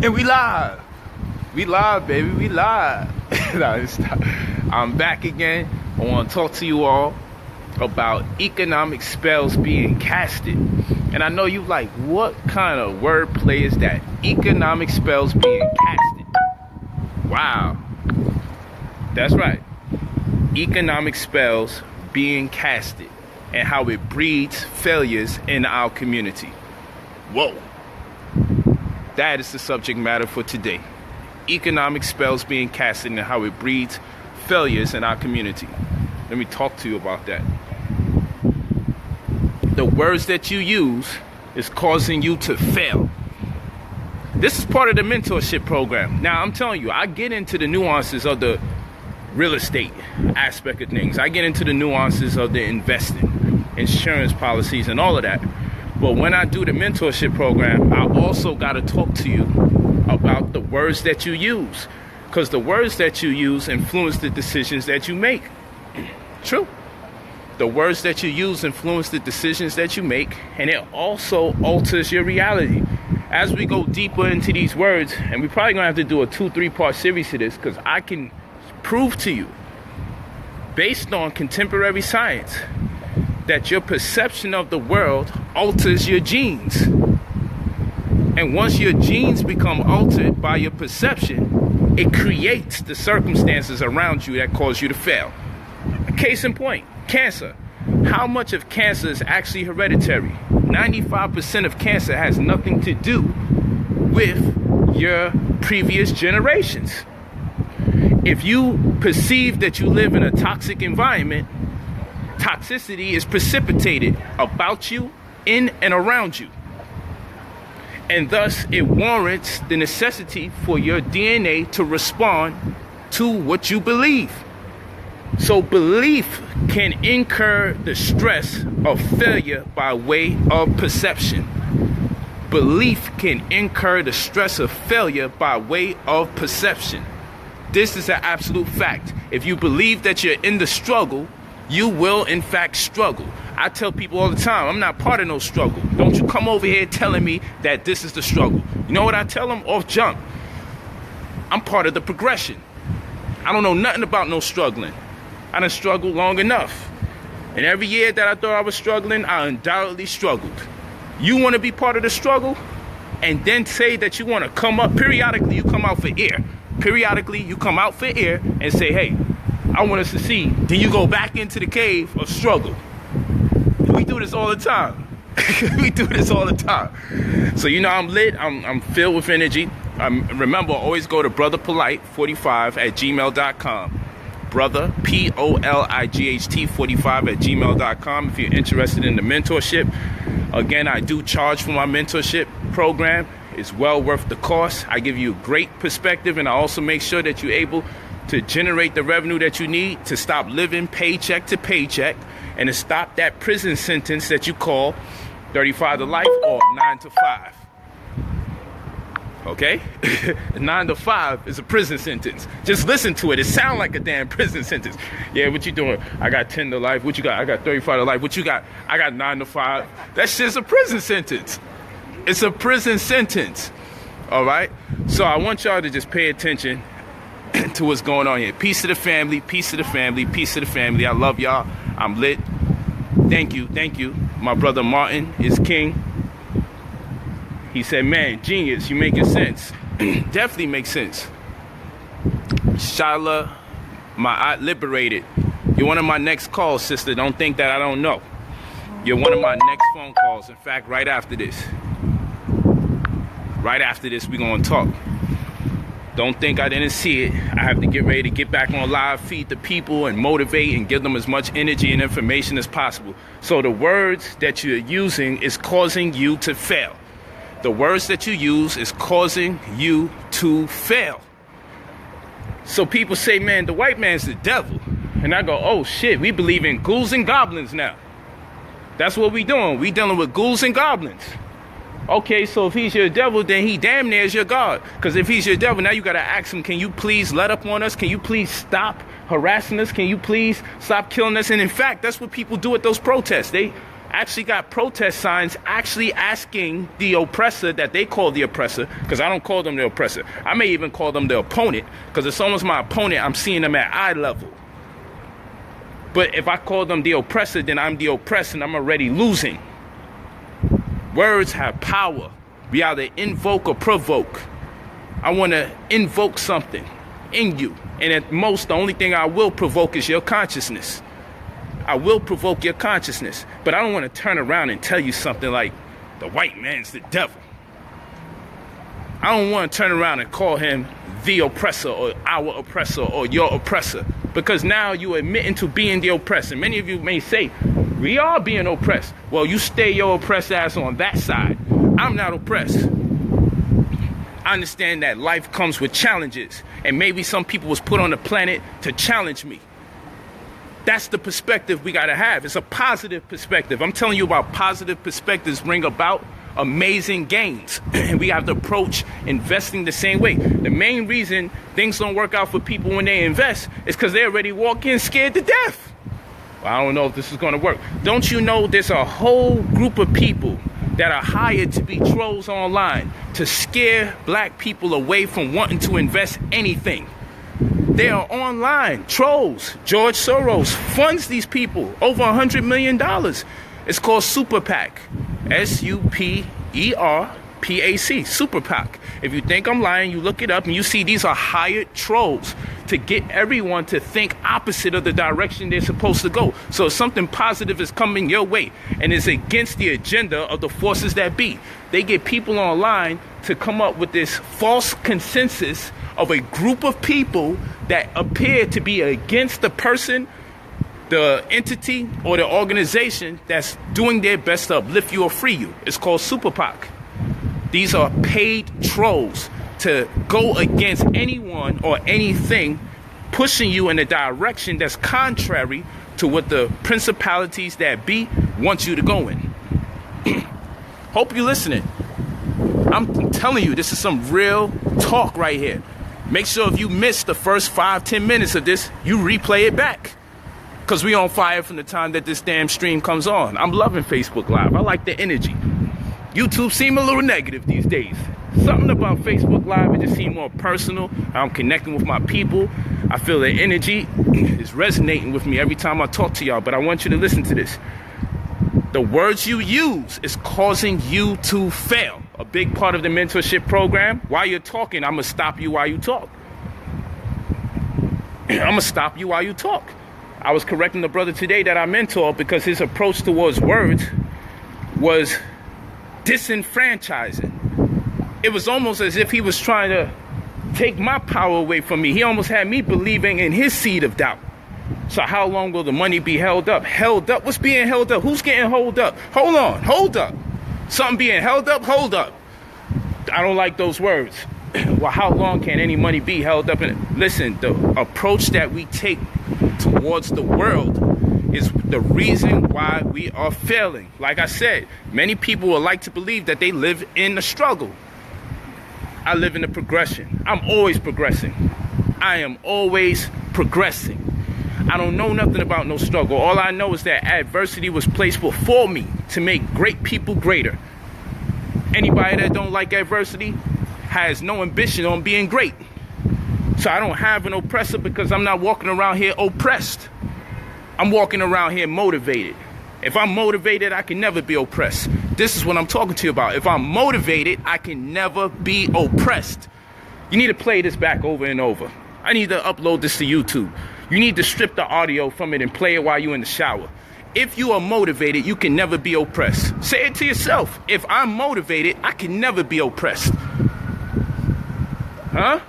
And we live. We live, baby. We live. I'm back again. I want to talk to you all about economic spells being casted. And I know you like, what kind of wordplay is that? Economic spells being casted. Wow. That's right. Economic spells being casted and how it breeds failures in our community. Whoa. That is the subject matter for today. Economic spells being casted and how it breeds failures in our community. Let me talk to you about that. The words that you use is causing you to fail. This is part of the mentorship program. Now, I'm telling you, I get into the nuances of the real estate aspect of things. I get into the nuances of the investing, insurance policies, and all of that. But when I do the mentorship program, I also got to talk to you about the words that you use. Because the words that you use influence the decisions that you make. True. The words that you use influence the decisions that you make, and it also alters your reality. As we go deeper into these words, and we're probably going to have to do a 2-3 part series to this, because I can prove to you, based on contemporary science, that your perception of the world alters your genes. And once your genes become altered by your perception, it creates the circumstances around you that cause you to fail. Case in point, cancer. How much of cancer is actually hereditary? 95% of cancer has nothing to do with your previous generations. If you perceive that you live in a toxic environment, toxicity is precipitated about you, in and around you. And thus, it warrants the necessity for your DNA to respond to what you believe. So belief can incur the stress of failure by way of perception. Belief can incur the stress of failure by way of perception. This is an absolute fact. If you believe that you're in the struggle, you will in fact struggle. I tell people all the time, I'm not part of no struggle. Don't you come over here telling me that this is the struggle. You know what I tell them off jump? I'm part of the progression. I don't know nothing about no struggling. I done struggled long enough. And every year that I thought I was struggling, I undoubtedly struggled. You want to be part of the struggle and then say that you want to come up, periodically you come out for air. Periodically you come out for air and say, hey, I want to succeed. Then you go back into the cave of struggle. We do this all the time. We do this all the time. So, you know, I'm lit. I'm filled with energy. Remember, always go to brotherpolight45@gmail.com. Brother, Polight 45@gmail.com if you're interested in the mentorship. Again, I do charge for my mentorship program. It's well worth the cost. I give you a great perspective, and I also make sure that you're able to generate the revenue that you need to stop living paycheck to paycheck and to stop that prison sentence that you call 35 to life or 9 to 5. Okay? 9 to 5 is a prison sentence. Just listen to it. It sounds like a damn prison sentence. Yeah, what you doing? I got 10 to life. What you got? I got 35 to life. What you got? I got 9 to 5. That shit's a prison sentence. It's a prison sentence. All right? So I want y'all to just pay attention to what's going on here. Peace to the family. Peace to the family. Peace to the family. I love y'all. I'm lit. Thank you. Thank you. My brother Martin is king. He said, man, genius, you making sense. Definitely makes sense. Shala, my liberated. You're one of my next calls, sister. Don't think that I don't know. You're one of my next phone calls. In fact, right after this. Right after this, we're going to talk. Don't think I didn't see it. I have to get ready to get back on live, feed the people, and motivate and give them as much energy and information as possible. So the words that you're using is causing you to fail. The words that you use is causing you to fail. So people say, man, the white man's the devil. And I go, oh shit, we believe in ghouls and goblins now. That's what we doing. We dealing with ghouls and goblins. Okay, so if he's your devil, then he damn near is your God. Because if he's your devil, now you got to ask him, can you please let up on us? Can you please stop harassing us? Can you please stop killing us? And in fact, that's what people do at those protests. They actually got protest signs actually asking the oppressor that they call the oppressor, because I don't call them the oppressor. I may even call them the opponent, because it's almost my opponent. I'm seeing them at eye level. But if I call them the oppressor, then I'm the oppressed and I'm already losing. Words have power. We either invoke or provoke. I want to invoke something in you. And at most, the only thing I will provoke is your consciousness. I will provoke your consciousness. But I don't want to turn around and tell you something like, the white man's the devil. I don't want to turn around and call him the oppressor or our oppressor or your oppressor. Because now you're admitting to being the oppressor. Many of you may say, we are being oppressed. Well, you stay your oppressed ass on that side. I'm not oppressed. I understand that life comes with challenges. And maybe some people was put on the planet to challenge me. That's the perspective we got to have. It's a positive perspective. I'm telling you about positive perspectives bring about amazing gains. And we have to approach investing the same way. The main reason things don't work out for people when they invest is because they already walk in scared to death. Well, I don't know if this is going to work. Don't you know there's a whole group of people that are hired to be trolls online to scare black people away from wanting to invest anything? They are online trolls. George Soros funds these people over $100 million. It's called Super PAC. SUPERPAC. Super PAC. If you think I'm lying, you look it up and you see these are hired trolls to get everyone to think opposite of the direction they're supposed to go. So if something positive is coming your way and is against the agenda of the forces that be, they get people online to come up with this false consensus of a group of people that appear to be against the person, the entity, or the organization that's doing their best to uplift you or free you. It's called Super PAC. These are paid trolls to go against anyone or anything pushing you in a direction that's contrary to what the principalities that be want you to go in. Hope you're listening. I'm telling you, this is some real talk right here. Make sure if you missed the first 5-10 minutes of this, you replay it back. Because we on fire from the time that this damn stream comes on. I'm loving Facebook Live. I like the energy. YouTube seem a little negative these days. Something about Facebook Live, it just seems more personal. I'm connecting with my people. I feel the energy is resonating with me every time I talk to y'all. But I want you to listen to this. The words you use is causing you to fail. A big part of the mentorship program, while you're talking, I'm going to stop you while you talk. I'm going to stop you while you talk. I was correcting the brother today that I mentor because his approach towards words was disenfranchising. It was almost as if he was trying to take my power away from me. He almost had me believing in his seed of doubt. So how long will the money be held up? Held up? What's being held up? Who's getting held up? Hold on, hold up. Something being held up? Hold up. I don't like those words. Well, how long can any money be held up? And listen, the approach that we take towards the world is the reason why we are failing. Like I said, many people would like to believe that they live in the struggle. I live in the progression. I'm always progressing. I am always progressing. I don't know nothing about no struggle. All I know is that adversity was placed before me to make great people greater. Anybody that don't like adversity has no ambition on being great. So I don't have an oppressor because I'm not walking around here oppressed. I'm walking around here motivated. If I'm motivated, I can never be oppressed. This is what I'm talking to you about. If I'm motivated, I can never be oppressed. You need to play this back over and over. I need to upload this to YouTube. You need to strip the audio from it and play it while you're in the shower. If you are motivated, you can never be oppressed. Say it to yourself. If I'm motivated, I can never be oppressed. Huh?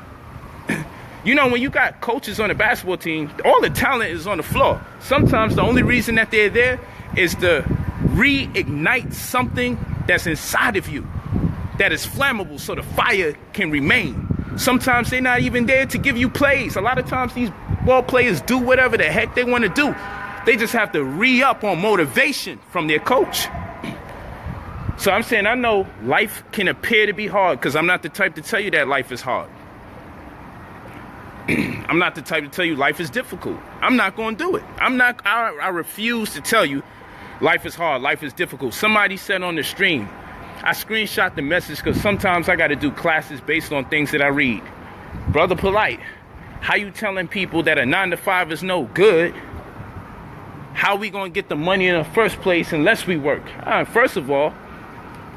You know, when you got coaches on the basketball team, all the talent is on the floor. Sometimes the only reason that they're there is to reignite something that's inside of you that is flammable so the fire can remain. Sometimes they're not even there to give you plays. A lot of times these ball players do whatever the heck they want to do. They just have to re-up on motivation from their coach. So I'm saying I know life can appear to be hard because I'm not the type to tell you that life is hard. I'm not the type to tell you life is difficult. I'm not going to do it. I refuse to tell you Life is hard. Life is difficult. Somebody said on the stream, I screenshot the message because sometimes I got to do classes based on things that I read. Brother Polight, how you telling people that a 9-to-5 is no good? How we going to get the money in the first place unless we work? First of all,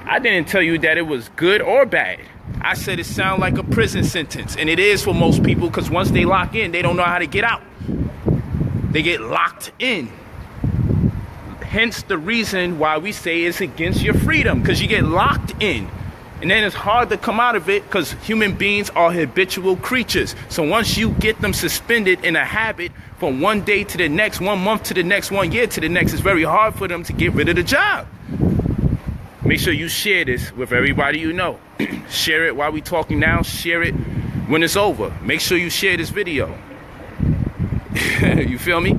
I didn't tell you that it was good or bad. I said it sounded like a prison sentence, and it is for most people, because once they lock in, they don't know how to get out. They get locked in. Hence the reason why we say it's against your freedom, because you get locked in. And then it's hard to come out of it, because human beings are habitual creatures. So once you get them suspended in a habit from one day to the next, 1 month to the next, 1 year to the next, it's very hard for them to get rid of the job. Make sure you share this with everybody you know. Share it while we talking now. Share it when it's over. Make sure you share this video. You feel me?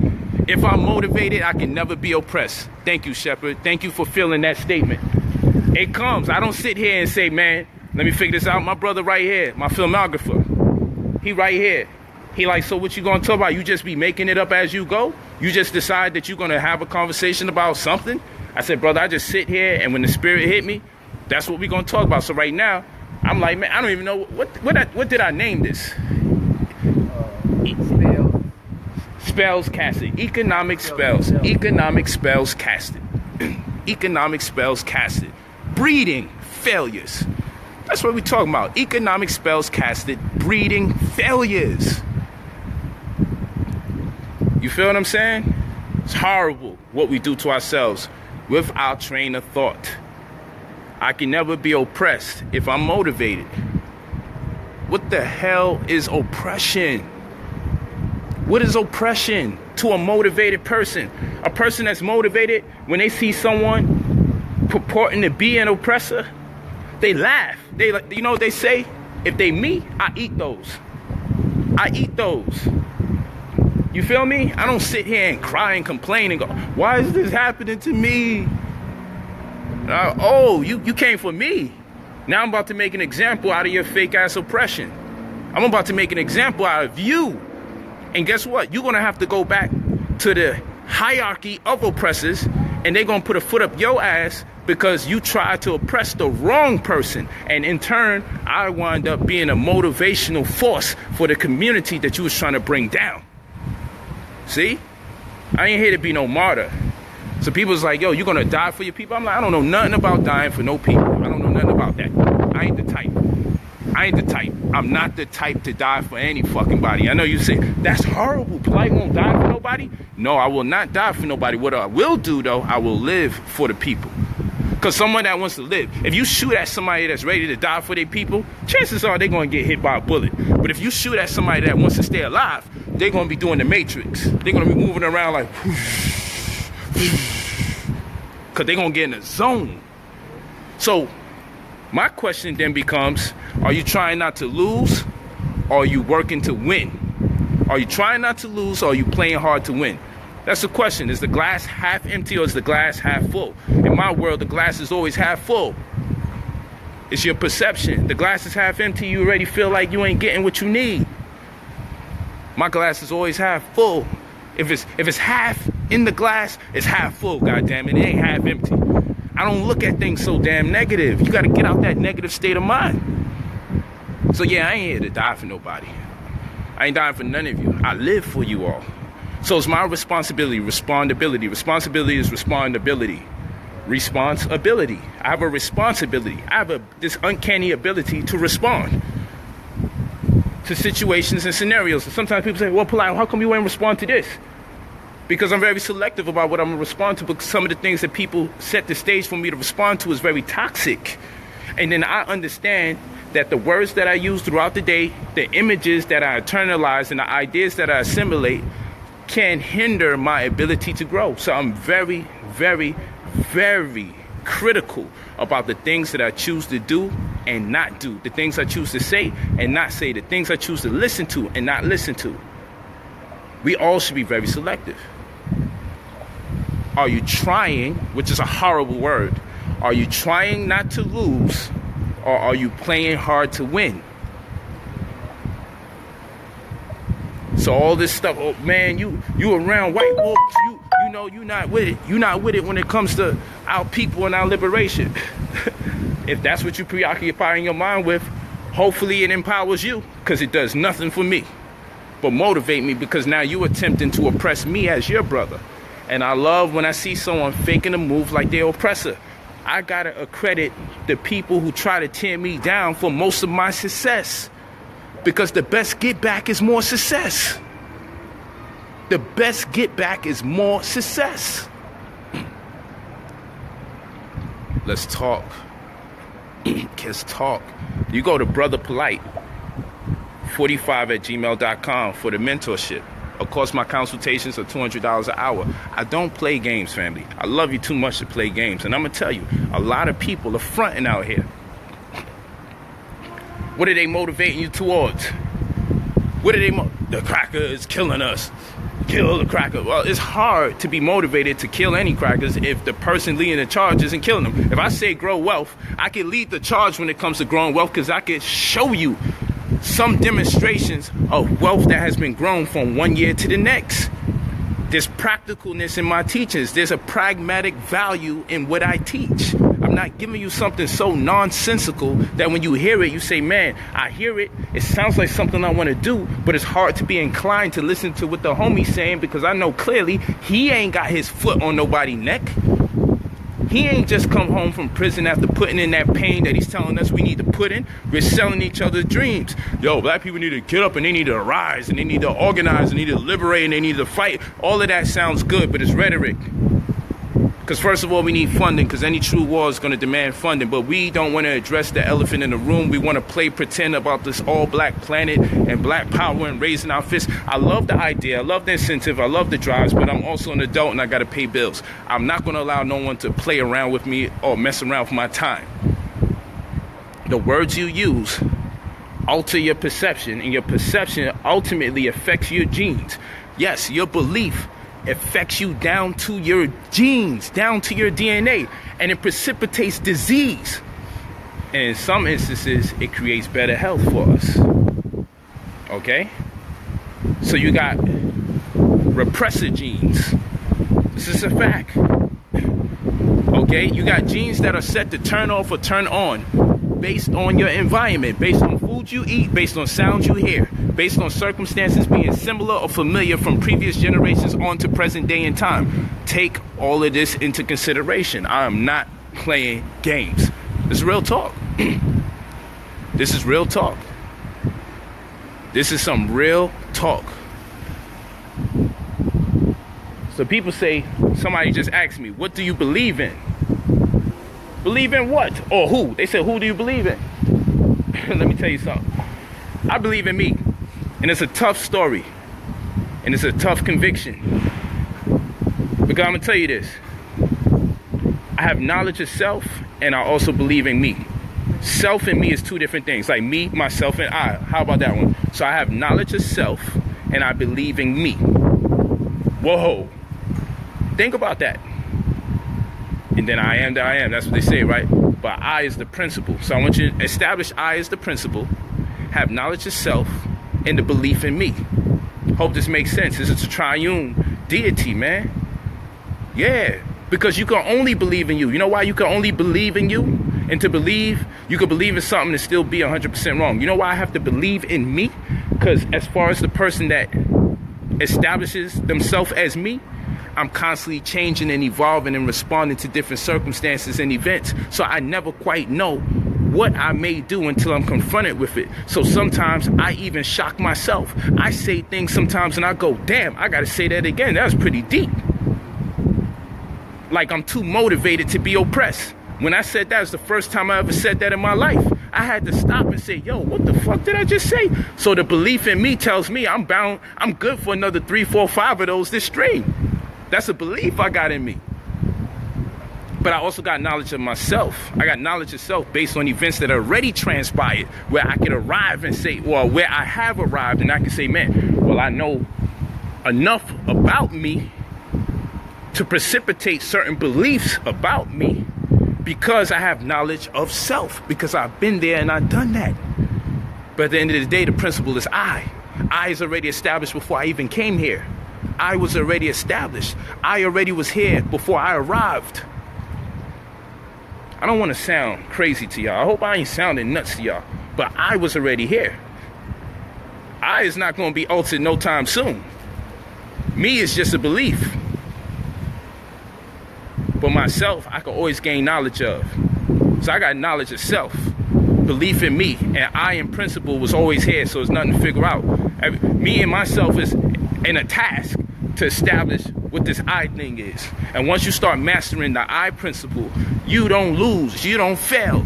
If I'm motivated, I can never be oppressed. Thank you, Shepherd. Thank you for feeling that statement. It comes. I don't sit here and say, man, let me figure this out. My brother right here, my filmographer, he right here. He like, so what you gonna talk about? You just be making it up as you go? You just decide that you're gonna have a conversation about something? I said, brother, I just sit here, and when the spirit hit me, that's what we're gonna talk about. So right now, I'm like, man, I don't even know what did I name this? Spells casted. Economic spells. Economic spells casted. Economic spells casted. Breeding failures. That's what we're talking about. Economic spells casted. Breeding failures. You feel what I'm saying? It's horrible what we do to ourselves with our train of thought. I can never be oppressed if I'm motivated. What the hell is oppression? What is oppression to a motivated person? A person that's motivated, when they see someone purporting to be an oppressor, they laugh. You know what they say? If they me, I eat those. I eat those. You feel me? I don't sit here and cry and complain and go, why is this happening to me? Oh, you came for me. Now I'm about to make an example out of your fake ass oppression. I'm about to make an example out of you. And guess what? You're going to have to go back to the hierarchy of oppressors, and they're going to put a foot up your ass because you tried to oppress the wrong person. And in turn, I wind up being a motivational force for the community that you was trying to bring down. See? I ain't here to be no martyr. So people's like, yo, you gonna die for your people? I'm like, I don't know nothing about dying for no people. I don't know nothing about that. I ain't the type. I ain't the type. I'm not the type to die for any fucking body. I know you say, that's horrible. Polight won't die for nobody. No, I will not die for nobody. What I will do, though, I will live for the people. Because someone that wants to live, if you shoot at somebody that's ready to die for their people, chances are they're going to get hit by a bullet. But if you shoot at somebody that wants to stay alive, they're going to be doing the Matrix. They're going to be moving around like, because they're going to get in a zone. So my question then becomes, are you trying not to lose, or are you working to win? Are you trying not to lose, or are you playing hard to win? That's the question. Is the glass half empty, or is the glass half full? In my world, the glass is always half full. It's your perception. The glass is half empty, you already feel like you ain't getting what you need. My glass is always half full. If it's half in the glass, it's half full, goddammit. It ain't half empty. I don't look at things so damn negative. You gotta get out that negative state of mind. So yeah, I ain't here to die for nobody. I ain't dying for none of you. I live for you all. So it's my responsibility, respondability. Responsibility is respondability. Responsibility. I have a responsibility. I have this uncanny ability to respond to situations and scenarios. And sometimes people say, well, Polight, how come you ain't respond to this? Because I'm very selective about what I'm going to respond to, because some of the things that people set the stage for me to respond to is very toxic. And then I understand that the words that I use throughout the day, the images that I internalize, and the ideas that I assimilate can hinder my ability to grow. So I'm very, very, very critical about the things that I choose to do and not do, the things I choose to say and not say, the things I choose to listen to and not listen to. We all should be very selective. Are you trying, which is a horrible word, are you trying not to lose, or are you playing hard to win? So all this stuff, oh man, you around white wolves, you you know you're not with it. You're not with it when it comes to our people and our liberation. If that's what you preoccupying your mind with, hopefully it empowers you, because it does nothing for me but motivate me, because now you attempting to oppress me as your brother. And I love when I see someone faking a move like their oppressor. I gotta accredit the people who try to tear me down for most of my success, because the best get back is more success. The best get back is more success. Let's talk. Let's talk. You go to Brother Polight 45@gmail.com for the mentorship. Of course, my consultations are $200 an hour. I don't play games, family. I love you too much to play games. And I'm going to tell you, a lot of people are fronting out here. What are they motivating you towards? What are they the cracker is killing us. Kill the cracker. Well, it's hard to be motivated to kill any crackers if the person leading the charge isn't killing them. If I say grow wealth, I can lead the charge when it comes to growing wealth, because I can show you some demonstrations of wealth that has been grown from one year to the next. There's practicalness in my teachings. There's a pragmatic value in what I teach. I'm not giving you something so nonsensical that when you hear it, you say, man, I hear it. It sounds like something I want to do, but it's hard to be inclined to listen to what the homie's saying, because I know clearly he ain't got his foot on nobody's neck. He ain't just come home from prison after putting in that pain that he's telling us we need to put in. We're selling each other dreams. Yo, black people need to get up and they need to rise and they need to organize and they need to liberate and they need to fight. All of that sounds good, but it's rhetoric. Because first of all, we need funding, because any true war is going to demand funding. But we don't want to address the elephant in the room. We want to play pretend about this all-black planet and black power and raising our fists. I love the idea. I love the incentive. I love the drives. But I'm also an adult and I got to pay bills. I'm not going to allow no one to play around with me or mess around with my time. The words you use alter your perception, and your perception ultimately affects your genes. Yes, your belief affects you down to your genes, down to your DNA, and it precipitates disease. And in some instances, it creates better health for us. Okay? So you got repressor genes. This is a fact. Okay? You got genes that are set to turn off or turn on based on your environment, based on food you eat, based on sounds you hear, based on circumstances being similar or familiar from previous generations on to present day and time. Take all of this into consideration. I am not playing games. This is real talk. This is real talk. This is some real talk. So people say, somebody just asked me, what do you believe in? Believe in what? Or who? They said, who do you believe in? Let me tell you something. I believe in me. And it's a tough story. And it's a tough conviction. Because I'm going to tell you this. I have knowledge of self, and I also believe in me. Self and me is two different things. Like me, myself, and I. How about that one? So I have knowledge of self, and I believe in me. Whoa. Think about that. And then I am that I am. That's what they say, right? But I is the principle. So I want you to establish I as the principle, have knowledge of self, and the belief in me. Hope this makes sense. This is a triune deity, man. Yeah. Because you can only believe in you. You know why you can only believe in you? And to believe, you can believe in something and still be 100% wrong. You know why I have to believe in me? Because as far as the person that establishes themselves as me, I'm constantly changing and evolving and responding to different circumstances and events. So I never quite know what I may do until I'm confronted with it. So sometimes I even shock myself. I say things sometimes and I go, damn, I got to say that again. That was pretty deep. Like I'm too motivated to be oppressed. When I said that was the first time I ever said that in my life. I had to stop and say, yo, what the fuck did I just say? So the belief in me tells me I'm good for another 3, 4, 5 of those this stream. That's a belief I got in me. But I also got knowledge of myself. I got knowledge of self based on events that already transpired, where I could arrive and say, well, where I have arrived, and I can say, man, well, I know enough about me to precipitate certain beliefs about me because I have knowledge of self, because I've been there and I've done that. But at the end of the day, the principle is I. I is already established before I even came here. I was already established. I already was here before I arrived. I don't want to sound crazy to y'all. I hope I ain't sounding nuts to y'all. But I was already here. I is not going to be altered no time soon. Me is just a belief. But myself, I can always gain knowledge of. So I got knowledge of self. Belief in me. And I in principle was always here. So it's nothing to figure out. Me and myself is in a task to establish what this I thing is. And once you start mastering the I principle, you don't lose, you don't fail.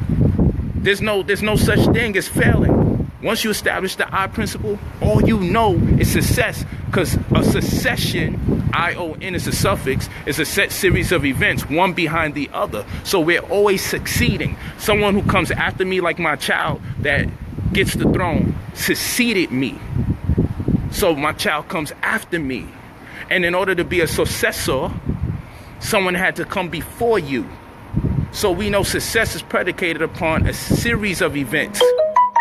There's no such thing as failing. Once you establish the I principle, all you know is success. Because a succession, I-O-N is a suffix, is a set series of events, one behind the other. So we're always succeeding. Someone who comes after me, like my child that gets the throne, succeeded me. So my child comes after me. And in order to be a successor, someone had to come before you. So we know success is predicated upon a series of events,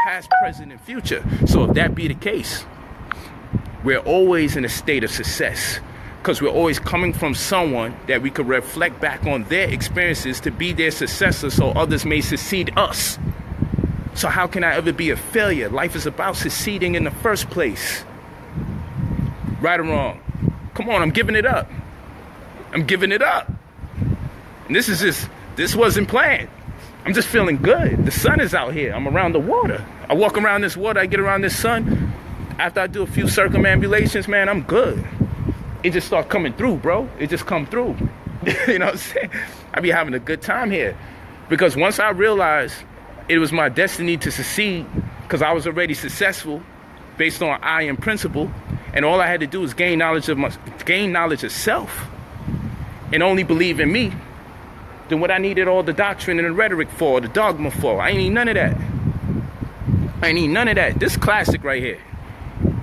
past, present, and future. So if that be the case, we're always in a state of success, because we're always coming from someone that we could reflect back on their experiences to be their successor so others may succeed us. So how can I ever be a failure? Life is about succeeding in the first place. Right or wrong? Come on, I'm giving it up. I'm giving it up. And this wasn't planned. I'm just feeling good. The sun is out here. I'm around the water. I walk around this water. I get around this sun. After I do a few circumambulations, man, I'm good. It just starts coming through, bro. It just come through. You know what I'm saying? I be having a good time here. Because once I realized it was my destiny to succeed, because I was already successful based on I in principle, and all I had to do was gain knowledge of self and only believe in me, then what I needed all the doctrine and the rhetoric for, the dogma for, I ain't need none of that. I ain't need none of that. This classic right here.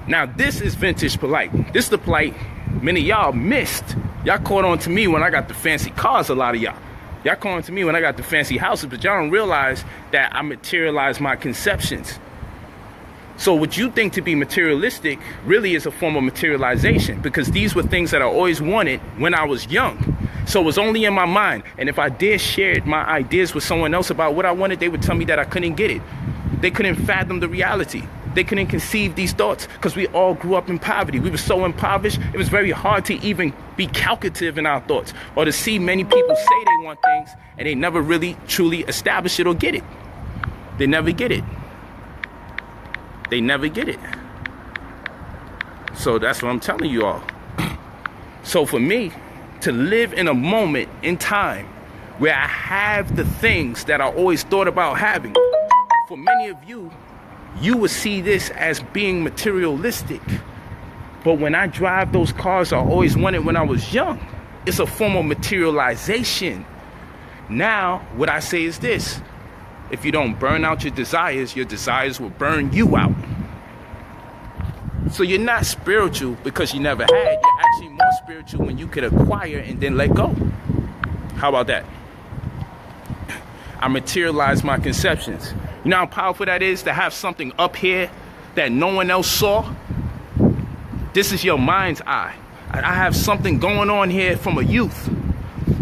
Now, this is vintage Polight. This is the Polight many of y'all missed. Y'all caught on to me when I got the fancy cars, a lot of y'all. Y'all caught on to me when I got the fancy houses, but y'all don't realize that I materialized my conceptions. So what you think to be materialistic really is a form of materialization, because these were things that I always wanted when I was young. So it was only in my mind. And if I did share my ideas with someone else about what I wanted, they would tell me that I couldn't get it. They couldn't fathom the reality. They couldn't conceive these thoughts, because we all grew up in poverty. We were so impoverished, it was very hard to even be calculative in our thoughts, or to see many people say they want things and they never really truly establish it or get it. They never get it. They never get it. So that's what I'm telling you all. So for me to live in a moment in time where I have the things that I always thought about having, for many of you, you would see this as being materialistic. But when I drive those cars I always wanted when I was young, it's a form of materialization. Now, what I say is this: if you don't burn out your desires will burn you out. So you're not spiritual because you never had. You're actually more spiritual when you could acquire and then let go. How about that? I materialize my conceptions. You know how powerful that is, to have something up here that no one else saw? This is your mind's eye. I have something going on here from a youth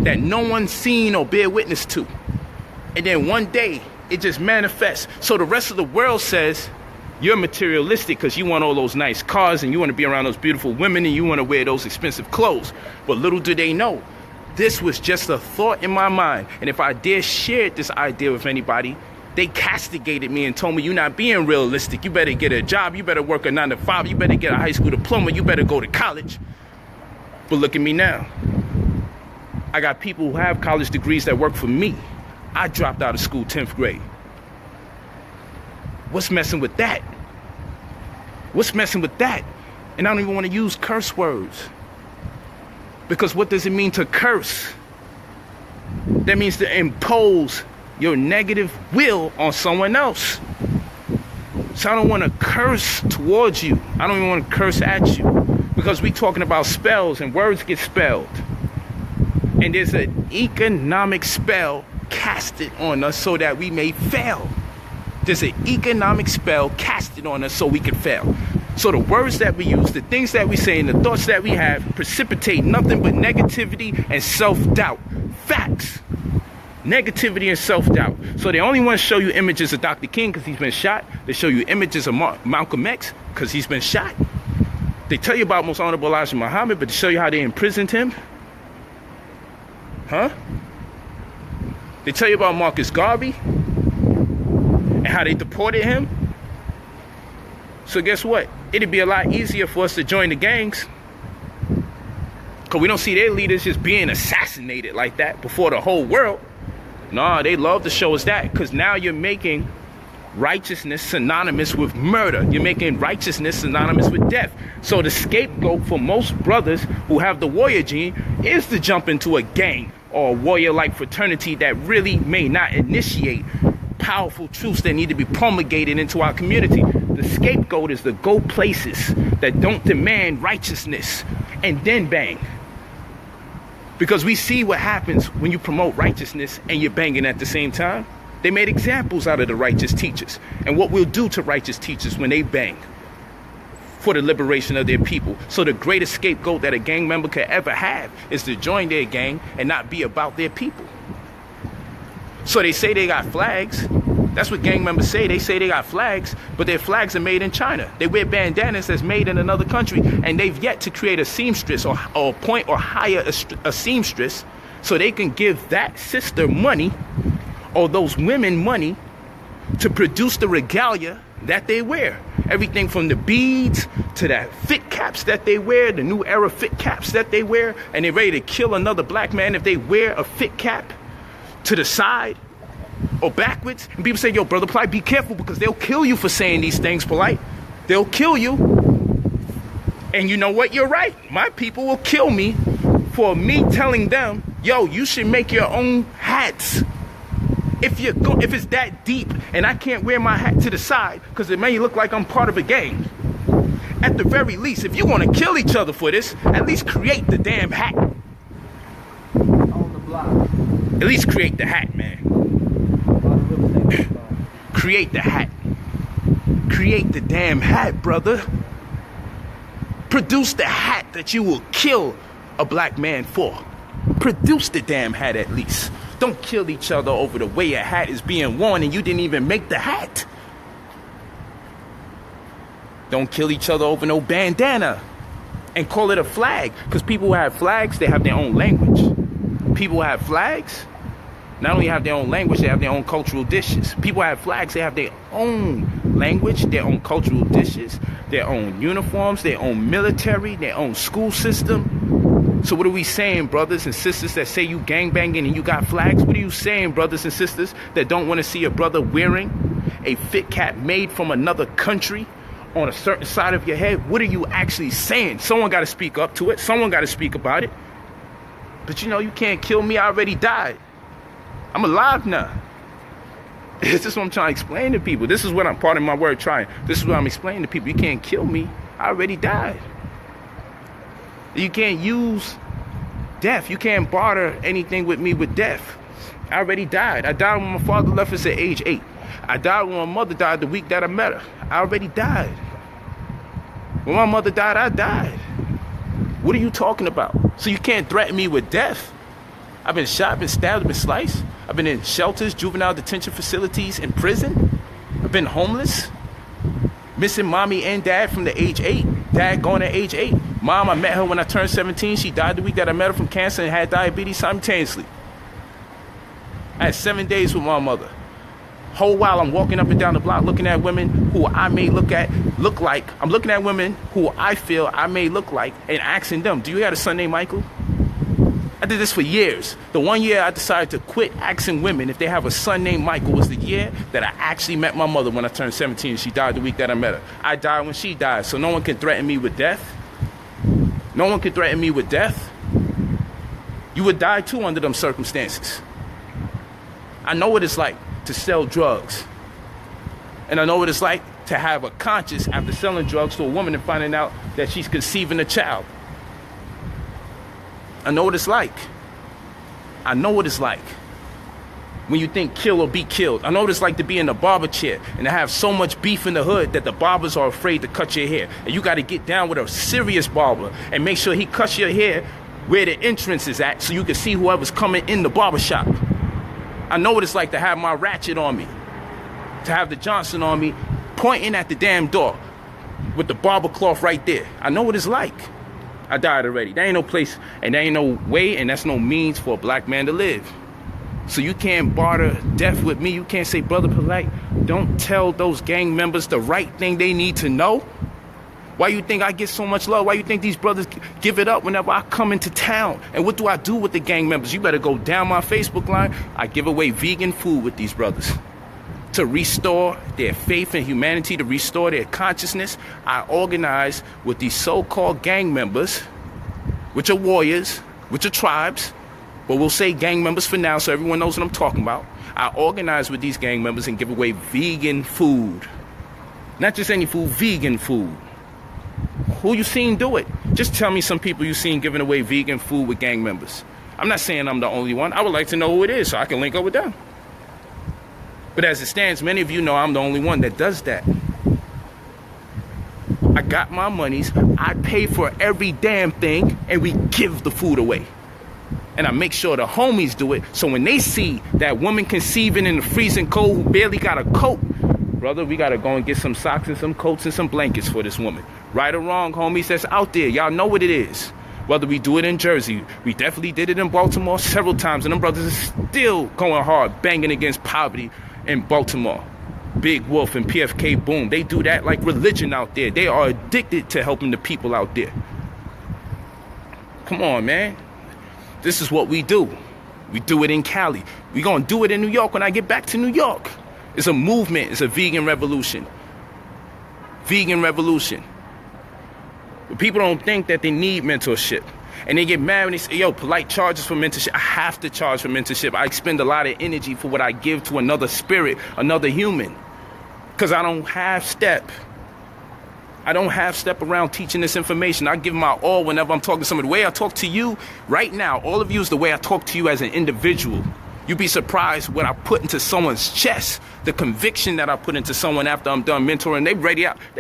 that no one's seen or bear witness to. And then one day, it just manifests. So the rest of the world says, you're materialistic because you want all those nice cars and you want to be around those beautiful women and you want to wear those expensive clothes. But little do they know, this was just a thought in my mind. And if I dare share this idea with anybody, they castigated me and told me, you're not being realistic. You better get a job. You better work a 9 to 5. You better get a high school diploma. You better go to college. But look at me now. I got people who have college degrees that work for me. I dropped out of school 10th grade. What's messing with that? What's messing with that? And I don't even want to use curse words. Because what does it mean to curse? That means to impose your negative will on someone else. So I don't want to curse towards you. I don't even want to curse at you. Because we're talking about spells and words get spelled. And there's an economic spell casted on us so that we may fail. There's an economic spell casted on us so we can fail. So the words that we use, the things that we say, and the thoughts that we have precipitate nothing but negativity and self-doubt. Facts. Negativity and self-doubt. So they only want to show you images of Dr. King because he's been shot. They show you images of Malcolm X because he's been shot. They tell you about Most Honorable Elijah Muhammad, but to show you how they imprisoned him. Huh? They tell you about Marcus Garvey and how they deported him. So guess what? It'd be a lot easier for us to join the gangs because we don't see their leaders just being assassinated like that before the whole world. No, they love to show us that because now you're making righteousness synonymous with murder. You're making righteousness synonymous with death. So the scapegoat for most brothers who have the warrior gene is to jump into a gang or a warrior-like fraternity that really may not initiate powerful truths that need to be promulgated into our community. The scapegoat is to go places that don't demand righteousness and then bang. Because we see what happens when you promote righteousness and you're banging at the same time. They made examples out of the righteous teachers and what we'll do to righteous teachers when they bang for the liberation of their people. So the greatest scapegoat that a gang member could ever have is to join their gang and not be about their people. So they say they got flags. That's what gang members say. They say they got flags, but their flags are made in China. They wear bandanas that's made in another country, and they've yet to create a seamstress or appoint or hire a seamstress so they can give that sister money or those women money to produce the regalia that they wear. Everything from the beads to that fit caps that they wear, the new era fit caps that they wear, and they're ready to kill another black man if they wear a fit cap to the side or backwards. And people say, yo, brother Polight, be careful because they'll kill you for saying these things, Polight. They'll kill you. And you know what? You're right. My people will kill me for me telling them, yo, you should make your own hats. If it's that deep and I can't wear my hat to the side because it may look like I'm part of a gang. At the very least, if you want to kill each other for this, at least create the damn hat. On the block. At least create the hat, man. Create the hat. Create the damn hat, brother. Produce the hat that you will kill a black man for. Produce the damn hat at least. Don't kill each other over the way a hat is being worn and you didn't even make the hat. Don't kill each other over no bandana and call it a flag. Because people who have flags, they have their own language. People who have flags not only have their own language, they have their own cultural dishes. People who have flags, they have their own language, their own cultural dishes, their own uniforms, their own military, their own school system. So what are we saying, brothers and sisters that say you gangbanging and you got flags? What are you saying, brothers and sisters that don't want to see a brother wearing a fit cap made from another country on a certain side of your head? What are you actually saying? Someone got to speak up to it. Someone got to speak about it. But you know, you can't kill me. I already died. I'm alive now. This is what I'm trying to explain to people. This is what I'm, part of my word, trying. This is what I'm explaining to people. You can't kill me. I already died. You can't use death. You can't barter anything with me with death. I already died. I died when my father left us at age 8. I died when my mother died the week that I met her. I already died. When my mother died, I died. What are you talking about? So you can't threaten me with death? I've been shot, I've been stabbed, I've been sliced. I've been in shelters, juvenile detention facilities, in prison. I've been homeless. Missing mommy and dad from the age 8. Dad gone at age 8. Mom, I met her when I turned 17. She died the week that I met her from cancer and had diabetes simultaneously. I had 7 days with my mother. Whole while I'm walking up and down the block looking at women who I may look like. I'm looking at women who I feel I may look like and asking them, do you have a son named Michael? I did this for years. The one year I decided to quit asking women if they have a son named Michael was the year that I actually met my mother when I turned 17. She died the week that I met her. I died when she died, so no one can threaten me with death. No one can threaten me with death. You would die too under them circumstances. I know what it's like to sell drugs. And I know what it's like to have a conscience after selling drugs to a woman and finding out that she's conceiving a child. I know what it's like. I know what it's like. when you think kill or be killed. I know what it's like to be in a barber chair and to have so much beef in the hood that the barbers are afraid to cut your hair. And you got to get down with a serious barber and make sure he cuts your hair where the entrance is at so you can see whoever's coming in the barber shop. I know what it's like to have my ratchet on me, to have the Johnson on me, pointing at the damn door with the barber cloth right there. I know what it's like. I died already. There ain't no place and there ain't no way and that's no means for a black man to live. So you can't barter death with me. You can't say, Brother Polight, don't tell those gang members the right thing they need to know. Why you think I get so much love? Why you think these brothers give it up whenever I come into town? And what do I do with the gang members? You better go down my Facebook line. I give away vegan food with these brothers to restore their faith in humanity, to restore their consciousness. I organize with these so-called gang members, which are warriors, which are tribes, but we'll say gang members for now so everyone knows what I'm talking about. I organize with these gang members and give away vegan food. Not just any food, vegan food. Who you seen do it? Just tell me some people you seen giving away vegan food with gang members. I'm not saying I'm the only one. I would like to know who it is so I can link up with them. But as it stands, many of you know I'm the only one that does that. I got my monies, I pay for every damn thing, and we give the food away. And I make sure the homies do it, so when they see that woman conceiving in the freezing cold who barely got a coat, brother, we gotta go and get some socks and some coats and some blankets for this woman. Right or wrong, homies that's out there, y'all know what it is. Whether we do it in Jersey, we definitely did it in Baltimore several times, and them brothers are still going hard, banging against poverty in Baltimore. Big Wolf and PFK Boom, they do that like religion out there. They are addicted to helping the people out there. Come on, man. This is what we do. We do it in Cali. We're going to do it in New York when I get back to New York. It's a movement. It's a vegan revolution. Vegan revolution. But people don't think that they need mentorship. And they get mad when they say, yo, Polight charges for mentorship. I have to charge for mentorship. I expend a lot of energy for what I give to another spirit, another human. Because I don't half step. I don't half step around teaching this information. I give my all whenever I'm talking to somebody. The way I talk to you right now, all of you, is the way I talk to you as an individual. You'd be surprised what I put into someone's chest, the conviction that I put into someone after I'm done mentoring. They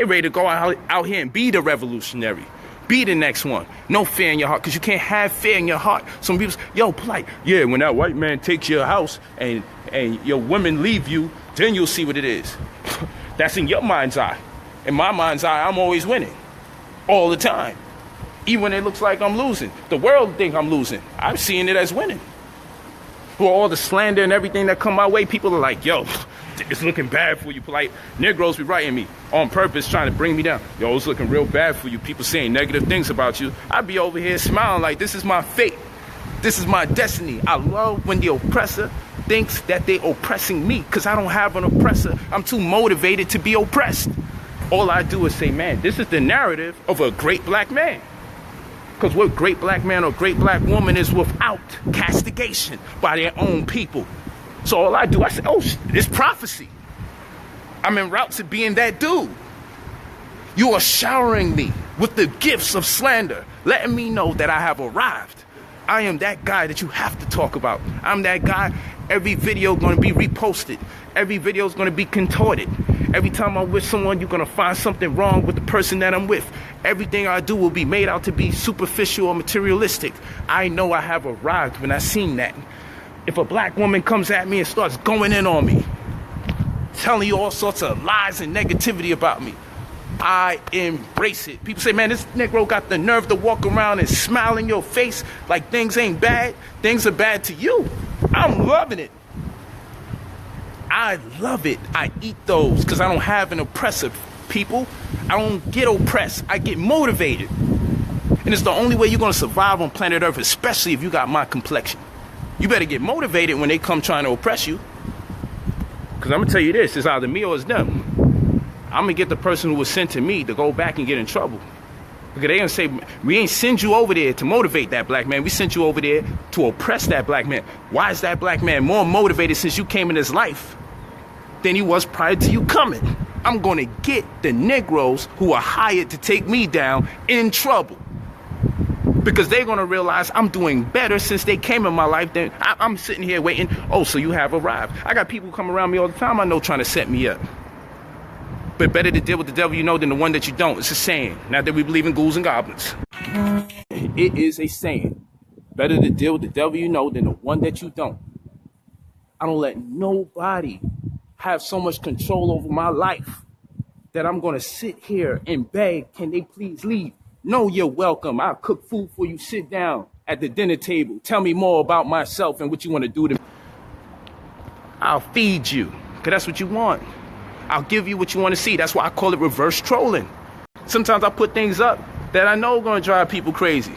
ready to go out here and be the revolutionary. Be the next one. No fear in your heart, because you can't have fear in your heart. Some people say, yo, Polight, yeah, when that white man takes your house and your women leave you, then you'll see what it is. That's in your mind's eye. In my mind's eye, I'm always winning. All the time. Even when it looks like I'm losing. The world think I'm losing. I'm seeing it as winning. For all the slander and everything that come my way, people are like, yo, it's looking bad for you, Polight. Negroes be writing me on purpose, trying to bring me down. Yo, it's looking real bad for you. People saying negative things about you. I'd be over here smiling like, this is my fate. This is my destiny. I love when the oppressor thinks that they're oppressing me, because I don't have an oppressor. I'm too motivated to be oppressed. All I do is say, man, this is the narrative of a great black man. Because what great black man or great black woman is without castigation by their own people. So all I do, I say, oh, it's prophecy. I'm en route to being that dude. You are showering me with the gifts of slander, letting me know that I have arrived. I am that guy that you have to talk about. I'm that guy. Every video going to be reposted. Every video is going to be contorted. Every time I'm with someone, you're going to find something wrong with the person that I'm with. Everything I do will be made out to be superficial or materialistic. I know I have arrived when I seen that. If a black woman comes at me and starts going in on me, telling you all sorts of lies and negativity about me, I embrace it. People say, man, this Negro got the nerve to walk around and smile in your face like things ain't bad. Things are bad to you. I'm loving it. I love it. I eat those because I don't have an oppressor, people. I don't get oppressed. I get motivated. And it's the only way you're going to survive on planet Earth, especially if you got my complexion. You better get motivated when they come trying to oppress you. Because I'm going to tell you this, it's either me or it's them. I'm going to get the person who was sent to me to go back and get in trouble. Because they're going to say, we ain't send you over there to motivate that black man. We sent you over there to oppress that black man. Why is that black man more motivated since you came in his life than he was prior to you coming? I'm going to get the Negroes who are hired to take me down in trouble. Because they're going to realize I'm doing better since they came in my life. Then I'm sitting here waiting. Oh, so you have arrived. I got people come around me all the time I know trying to set me up. But better to deal with the devil you know than the one that you don't. It's a saying. Not that we believe in ghouls and goblins. It is a saying. Better to deal with the devil you know than the one that you don't. I don't let nobody have so much control over my life that I'm going to sit here and beg, can they please leave? No, you're welcome. I'll cook food for you. Sit down at the dinner table. Tell me more about myself and what you want to do to me. I'll feed you, because that's what you want. I'll give you what you want to see. That's why I call it reverse trolling. Sometimes I put things up that I know are going to drive people crazy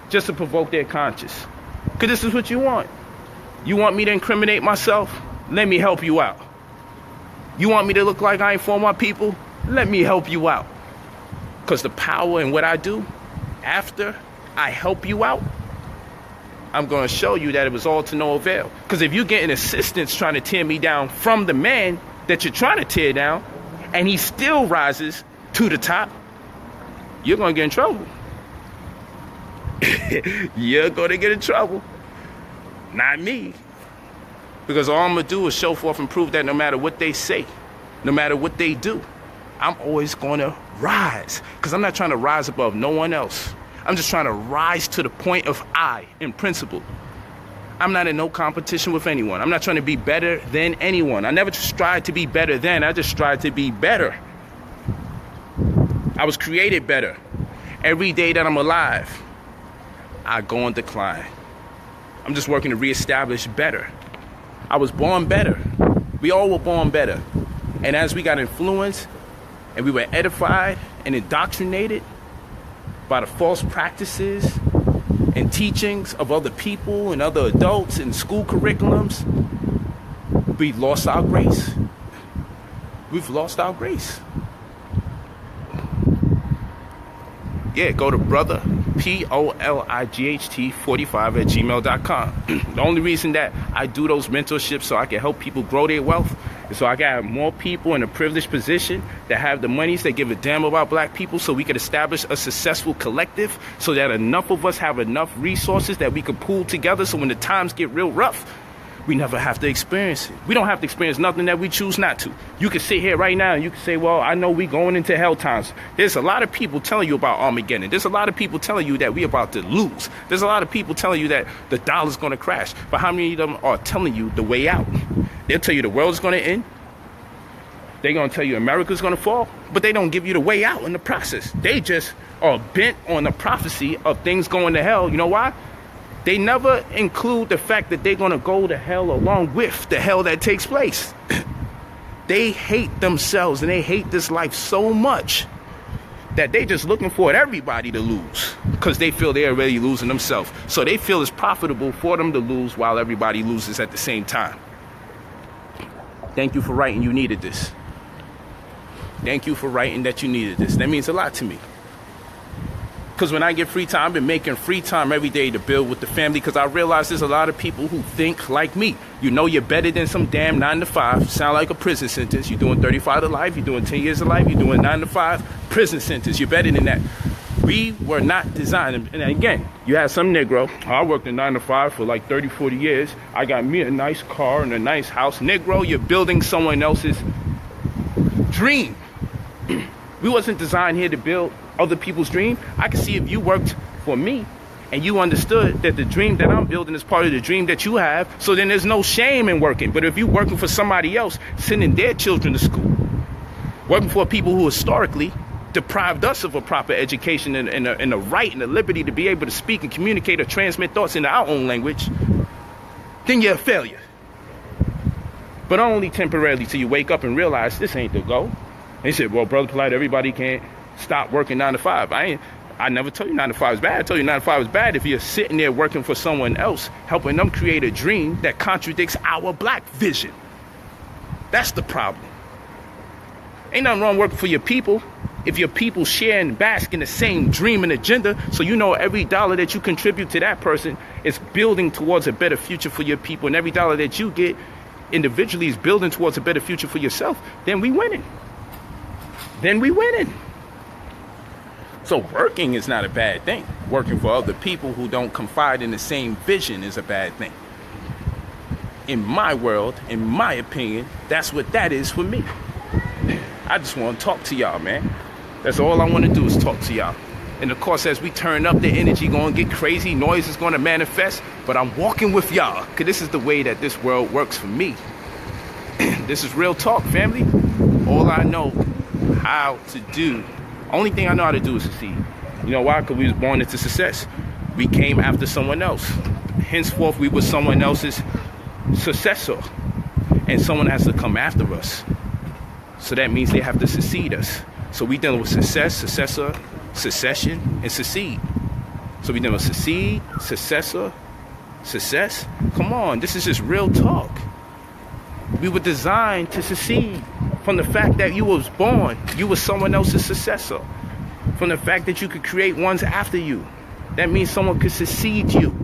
just to provoke their conscience. Because this is what you want. You want me to incriminate myself? Let me help you out. You want me to look like I ain't for my people? Let me help you out. Because the power in what I do, after I help you out, I'm going to show you that it was all to no avail. Because if you're getting assistance trying to tear me down from the man that you're trying to tear down, and he still rises to the top, you're going to get in trouble. You're going to get in trouble. Not me. Because all I'm going to do is show forth and prove that no matter what they say, no matter what they do, I'm always going to rise. Because I'm not trying to rise above no one else. I'm just trying to rise to the point of I, in principle. I'm not in no competition with anyone. I'm not trying to be better than anyone. I never strive to be better than. I just strive to be better. I was created better. Every day that I'm alive, I go on decline. I'm just working to reestablish better. I was born better. We all were born better. And as we got influenced and we were edified and indoctrinated by the false practices and teachings of other people and other adults in school curriculums, we lost our grace. We've lost our grace. Yeah, go to brother, POLIGHT 45 at gmail.com. The only reason that I do those mentorships so I can help people grow their wealth is so I can have more people in a privileged position that have the monies that give a damn about black people, so we can establish a successful collective, so that enough of us have enough resources that we can pool together, so when the times get real rough, we never have to experience it. We don't have to experience nothing that we choose not to. You can sit here right now and you can say, well, I know we going into hell times. There's a lot of people telling you about Armageddon. There's a lot of people telling you that we about to lose. There's a lot of people telling you that the dollar's going to crash. But how many of them are telling you the way out? They'll tell you the world's going to end. They're going to tell you America's going to fall. But they don't give you the way out in the process. They just are bent on the prophecy of things going to hell. You know why? They never include the fact that they're going to go to hell along with the hell that takes place. They hate themselves and they hate this life so much that they just looking for everybody to lose, because they feel they're already losing themselves. So they feel it's profitable for them to lose while everybody loses at the same time. Thank you for writing you needed this. Thank you for writing that you needed this. That means a lot to me. Because when I get free time, I've been making free time every day to build with the family, because I realize there's a lot of people who think like me. You know you're better than some damn 9 to 5. Sound like a prison sentence. You're doing 35 to life. You're doing 10 years of life. You're doing 9 to 5. Prison sentence. You're better than that. We were not designed. And again, you have some Negro. I worked in 9 to 5 for like 30, 40 years. I got me a nice car and a nice house. Negro, you're building someone else's dream. We wasn't designed here to build other people's dream. I can see if you worked for me and you understood that the dream that I'm building is part of the dream that you have, so then there's no shame in working. But if you're working for somebody else, sending their children to school, working for people who historically deprived us of a proper education and a right and the liberty to be able to speak and communicate or transmit thoughts in our own language, then you're a failure. But only temporarily, till you wake up and realize this ain't the goal. They said, well, Brother Polight, everybody can't stop working 9 to 5. I never told you 9 to 5 is bad. I told you 9 to 5 is bad if you're sitting there working for someone else, helping them create a dream that contradicts our black vision. That's the problem. Ain't nothing wrong working for your people if your people share and bask in the same dream and agenda, so you know every dollar that you contribute to that person is building towards a better future for your people, and every dollar that you get individually is building towards a better future for yourself, then we winning. Then we winning. So working is not a bad thing. Working for other people who don't confide in the same vision is a bad thing. In my world, in my opinion, that's what that is for me. I just want to talk to y'all, man. That's all I want to do is talk to y'all. And of course, as we turn up, the energy going to get crazy, noise is going to manifest, but I'm walking with y'all, because this is the way that this world works for me. This is real talk, family. All I know how to do, only thing I know how to do is succeed. You know why? Because we was born into success. We came after someone else. Henceforth, we were someone else's successor. And someone has to come after us. So that means they have to succeed us. So we dealing with success, successor, succession, and succeed. So we dealing with succeed, successor, success. Come on, this is just real talk. We were designed to succeed. From the fact that you was born, you were someone else's successor. From the fact that you could create ones after you, that means someone could succeed you.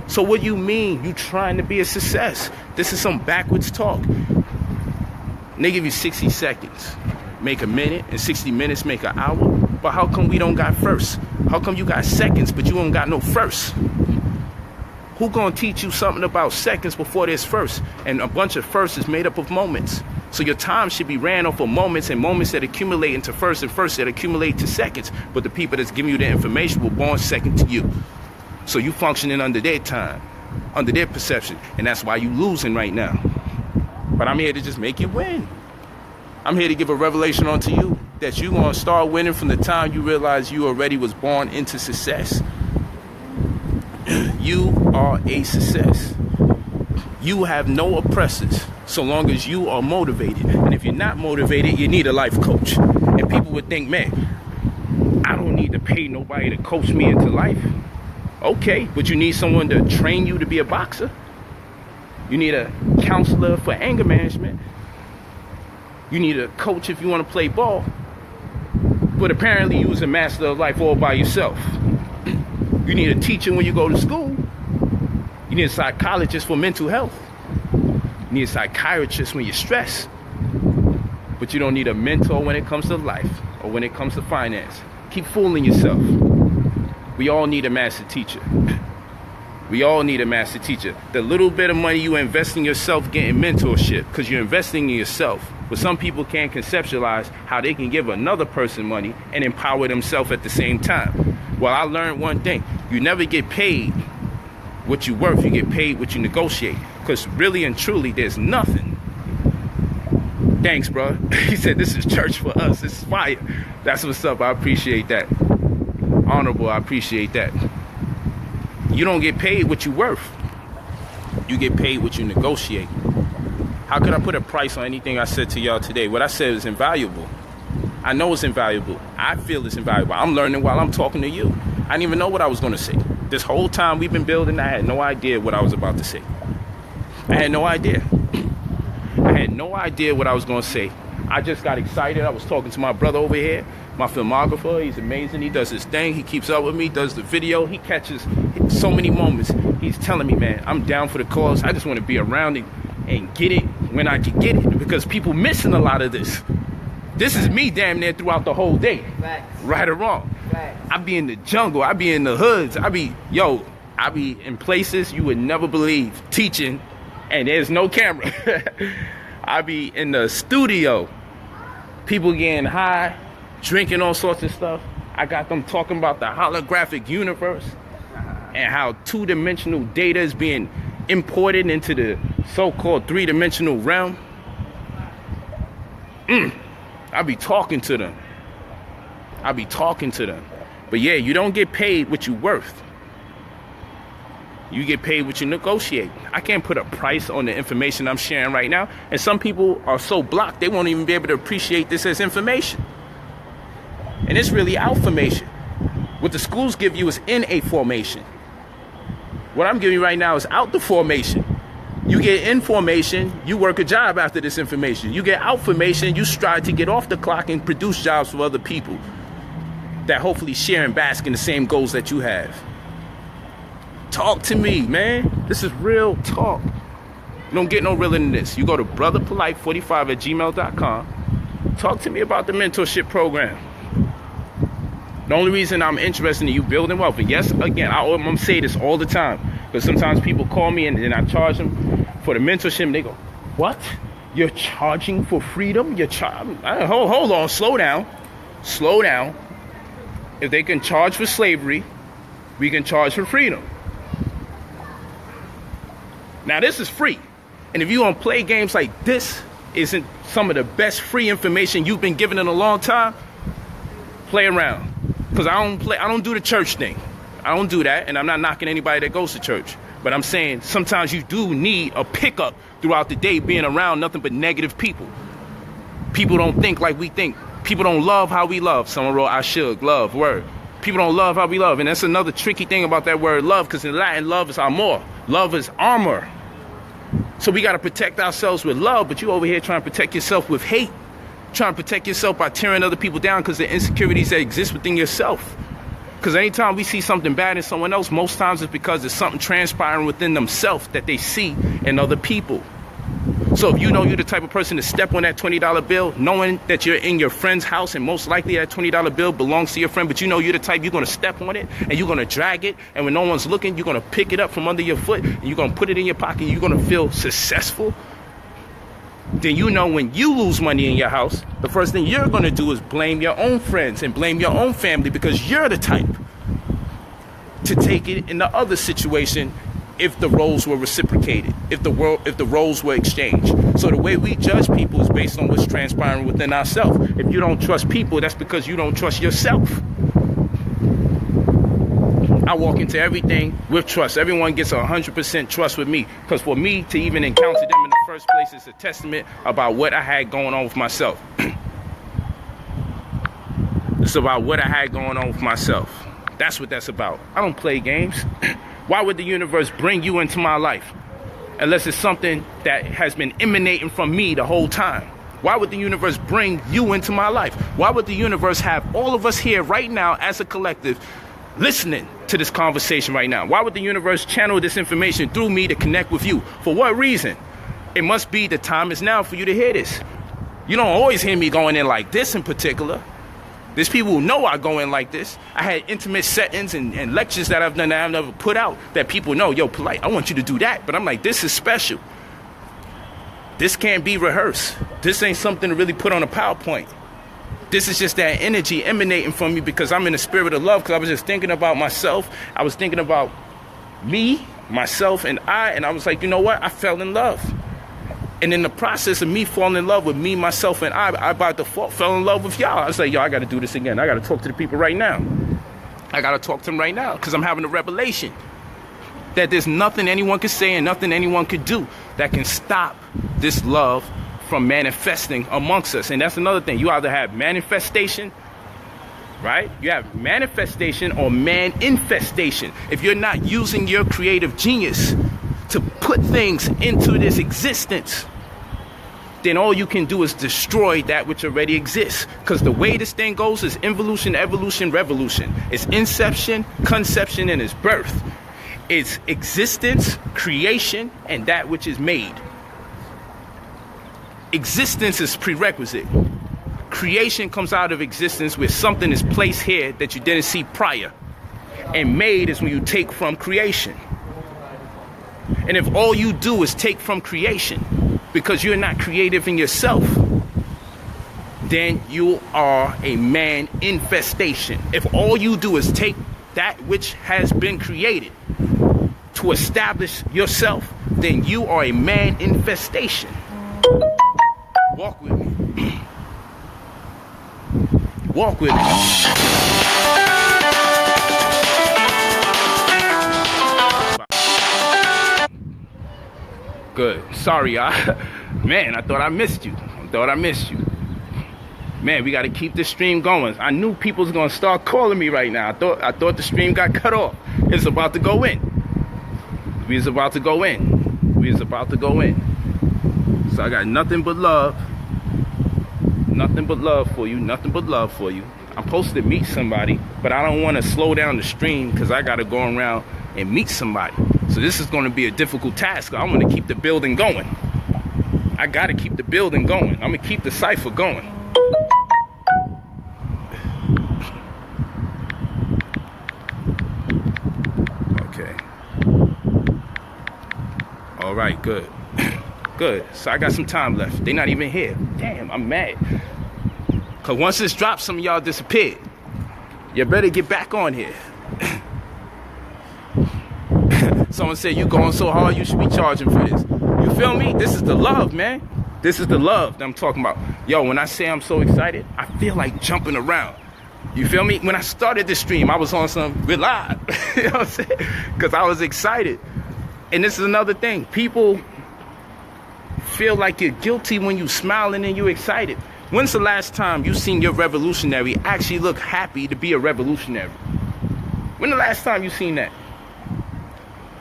So what do you mean you trying to be a success? This is some backwards talk. And they give you 60 seconds, make a minute, and 60 minutes make an hour. But how come we don't got first? How come you got seconds, but you don't got no first? Who gonna teach you something about seconds before there's first? And a bunch of firsts is made up of moments. So your time should be ran off of moments, and moments that accumulate into first, and first that accumulate to seconds. But the people that's giving you the information were born second to you. So you functioning under their time, under their perception. And that's why you losing right now. But I'm here to just make you win. I'm here to give a revelation onto you that you're going to start winning from the time you realize you already was born into success. You are a success. You have no oppressors so long as you are motivated. And if you're not motivated, you need a life coach. And people would think, man, I don't need to pay nobody to coach me into life. Okay, but you need someone to train you to be a boxer. You need a counselor for anger management. You need a coach if you want to play ball. But apparently you was a master of life all by yourself. You need a teacher when you go to school. You need a psychologist for mental health. You need a psychiatrist when you're stressed. But you don't need a mentor when it comes to life or when it comes to finance. Keep fooling yourself. We all need a master teacher. We all need a master teacher. The little bit of money you invest in yourself getting mentorship, because you're investing in yourself. But some people can't conceptualize how they can give another person money and empower themselves at the same time. Well, I learned one thing. You never get paid what you're worth. You get paid what you negotiate. Because really and truly, there's nothing. Thanks, bro. He said, this is church for us. This is fire. That's what's up. I appreciate that. Honorable, I appreciate that. You don't get paid what you're worth. You get paid what you negotiate. How could I put a price on anything I said to y'all today? What I said is invaluable. I know it's invaluable. I feel it's invaluable. I'm learning while I'm talking to you. I didn't even know what I was going to say. This whole time we've been building, I had no idea what I was about to say. I had no idea. I had no idea what I was going to say. I just got excited. I was talking to my brother over here, my filmographer. He's amazing. He does his thing. He keeps up with me, does the video. He catches so many moments. He's telling me, man, I'm down for the cause. I just want to be around it and get it when I can get it, because people missing a lot of this. This is me damn near throughout the whole day. Facts. Right or wrong. Facts. I be in the jungle. I be in the hoods. I be in places you would never believe, teaching, and there's no camera. I be in the studio. People getting high, drinking all sorts of stuff. I got them talking about the holographic universe and how two-dimensional data is being imported into the so-called three-dimensional realm. I be talking to them. But yeah, you don't get paid what you're worth. You get paid what you negotiate. I can't put a price on the information I'm sharing right now. And some people are so blocked, they won't even be able to appreciate this as information. And it's really out formation. What the schools give you is in a formation. What I'm giving you right now is out the formation. You get information, you work a job after this information. You get out formation, you strive to get off the clock and produce jobs for other people that hopefully share and bask in the same goals that you have. Talk to me, man. This is real talk. You don't get no realer than this. You go to brotherpolight45@gmail.com. Talk to me about the mentorship program. The only reason I'm interested in you building wealth, and yes, again, I'm gonna say this all the time, because sometimes people call me and then I charge them for the mentorship, and they go, "What? You're charging for freedom? Hold on, slow down. If they can charge for slavery, we can charge for freedom. Now this is free, and if you gonna play games like this, isn't some of the best free information you've been given in a long time? Play around." Because I don't do the church thing. I don't do that, and I'm not knocking anybody that goes to church. But I'm saying sometimes you do need a pickup throughout the day being around nothing but negative people. People don't think like we think. People don't love how we love. Someone wrote, "I should love," word. People don't love how we love. And that's another tricky thing about that word love, because in Latin, love is amor. Love is armor. So we got to protect ourselves with love, but you over here trying to protect yourself with hate. Trying to protect yourself by tearing other people down because the insecurities that exist within yourself. Because anytime we see something bad in someone else, most times it's because there's something transpiring within themselves that they see in other people. So if you know you're the type of person to step on that $20 bill, knowing that you're in your friend's house and most likely that $20 bill belongs to your friend, but you know you're the type, you're going to step on it and you're going to drag it, and when no one's looking, you're going to pick it up from under your foot and you're going to put it in your pocket, you're going to feel successful. Then you know when you lose money in your house, the first thing you're going to do is blame your own friends and blame your own family, because you're the type to take it in the other situation if the roles were reciprocated, if the roles were exchanged. So the way we judge people is based on what's transpiring within ourselves. If you don't trust people, that's because you don't trust yourself. I walk into everything with trust. Everyone gets 100% trust with me, because for me to even encounter them in the first place is a testament about what I had going on with myself. It's about what I had going on with myself. That's what that's about. I don't play games. Why would the universe bring you into my life unless it's something that has been emanating from me the whole time? Why would the universe bring you into my life? Why would the universe have all of us here right now as a collective listening to this conversation right now? Why would the universe channel this information through me to connect with you? For what reason? It must be the time is now for you to hear this. You don't always hear me going in like this in particular. There's people who know I go in like this. I had intimate settings and lectures that I've done that I've never put out that people know, yo, Polight, I want you to do that. But I'm like, this is special. This can't be rehearsed. This ain't something to really put on a PowerPoint. This is just that energy emanating from me because I'm in the spirit of love, because I was just thinking about myself. I was thinking about me, myself, and I was like, you know what? I fell in love. And in the process of me falling in love with me, myself, and I by default fell in love with y'all. I was like, yo, I got to do this again. I got to talk to the people right now. I got to talk to them right now because I'm having a revelation that there's nothing anyone can say and nothing anyone could do that can stop this love from manifesting amongst us. And that's another thing. You either have manifestation, right? You have manifestation or man-infestation. If you're not using your creative genius to put things into this existence, then all you can do is destroy that which already exists. Because the way this thing goes is involution, evolution, revolution. It's inception, conception, and it's birth. It's existence, creation, and that which is made. Existence is prerequisite. Creation comes out of existence where something is placed here that you didn't see prior. And made is when you take from creation. And if all you do is take from creation because you're not creative in yourself, then you are a man infestation. If all you do is take that which has been created to establish yourself, then you are a man infestation. Walk with me. Walk with me. Good. Sorry, y'all. Man, I thought I missed you. Man, we got to keep this stream going. I knew people was going to start calling me right now. I thought the stream got cut off. It's about to go in. We was about to go in. So I got nothing but love. Nothing but love for you. I'm supposed to meet somebody, but I don't want to slow down the stream because I got to go around and meet somebody. So this is going to be a difficult task. I want to keep the building going. I got to keep the building going. I'm going to keep the cipher going. right, good. Good. So I got some time left. They're not even here. Damn, I'm mad. Because once this drops, some of y'all disappeared. You better get back on here. Someone said, you going so hard, you should be charging for this. You feel me? This is the love, man. This is the love that I'm talking about. Yo, when I say I'm so excited, I feel like jumping around. You feel me? When I started this stream, I was on some, we're live. You know what I'm saying? Because I was excited. And this is another thing. People feel like you're guilty when you smiling and you're excited. When's the last time you seen your revolutionary actually look happy to be a revolutionary? When the last time you seen that?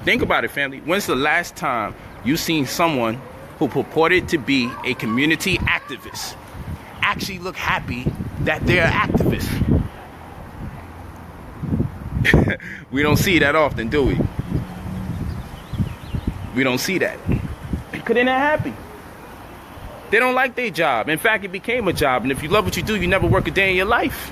Think about it, family. When's the last time you seen someone who purported to be a community activist actually look happy that they're activists? We don't see that often, do we? We don't see that. Because they're not happy. They don't like their job. In fact, it became a job. And if you love what you do, you never work a day in your life.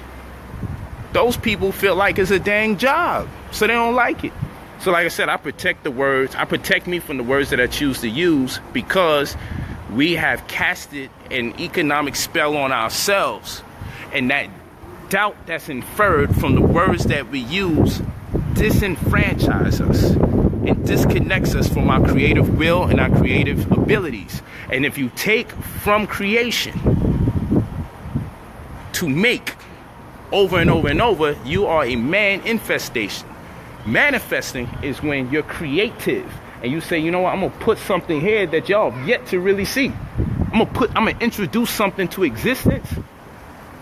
Those people feel like it's a dang job. So they don't like it. So like I said, I protect the words. I protect me from the words that I choose to use because we have casted an economic spell on ourselves. And that doubt that's inferred from the words that we use disenfranchise us and disconnects us from our creative will and our creative abilities. And if you take from creation to make over and over and over, you are a man infestation. Manifesting is when you're creative and you say, you know what, I'm gonna put something here that y'all have yet to really see. I'm gonna introduce something to existence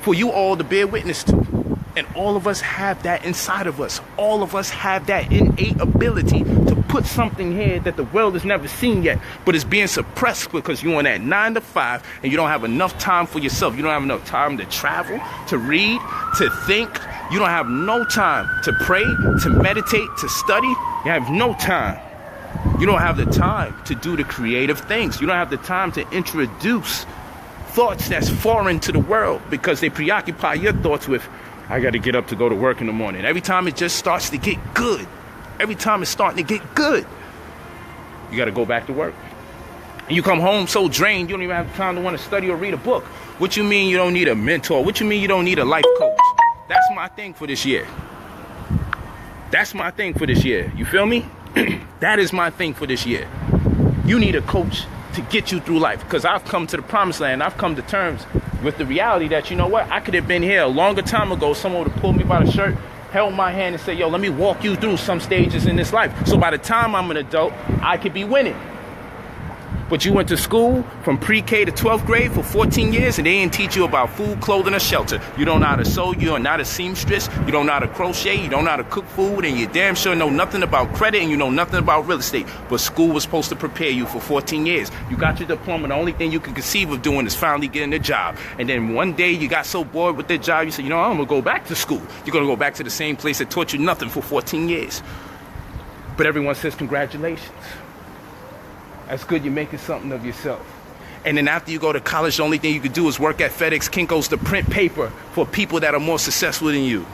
for you all to bear witness to. And all of us have that inside of us. All of us have that innate ability to put something here that the world has never seen yet, but it's being suppressed because you're on that 9 to 5 and you don't have enough time for yourself. You don't have enough time to travel, to read, to think. You don't have no time to pray, to meditate, to study. You have no time. You don't have the time to do the creative things. You don't have the time to introduce thoughts that's foreign to the world because they preoccupy your thoughts with, I got to get up to go to work in the morning. Every time it just starts to get good, every time it's starting to get good, you got to go back to work. And you come home so drained, you don't even have time to want to study or read a book. What you mean you don't need a mentor? What you mean you don't need a life coach? That's my thing for this year. That's my thing for this year. You feel me? That is my thing for this year. You need a coach to get you through life because I've come to the promised land. I've come to terms with the reality that, you know what, I could have been here a longer time ago. Someone would have pulled me by the shirt, held my hand and said, yo, let me walk you through some stages in this life. So by the time I'm an adult, I could be winning. But you went to school from pre-K to 12th grade for 14 years and they didn't teach you about food, clothing, or shelter. You don't know how to sew, you're not a seamstress, you don't know how to crochet, you don't know how to cook food, and you damn sure know nothing about credit and you know nothing about real estate. But school was supposed to prepare you for 14 years. You got your diploma, the only thing you can conceive of doing is finally getting a job. And then one day you got so bored with that job, you said, you know, I'm gonna go back to school. You're gonna go back to the same place that taught you nothing for 14 years. But everyone says congratulations. That's good, you're making something of yourself. And then after you go to college, the only thing you can do is work at FedEx, Kinko's to print paper for people that are more successful than you.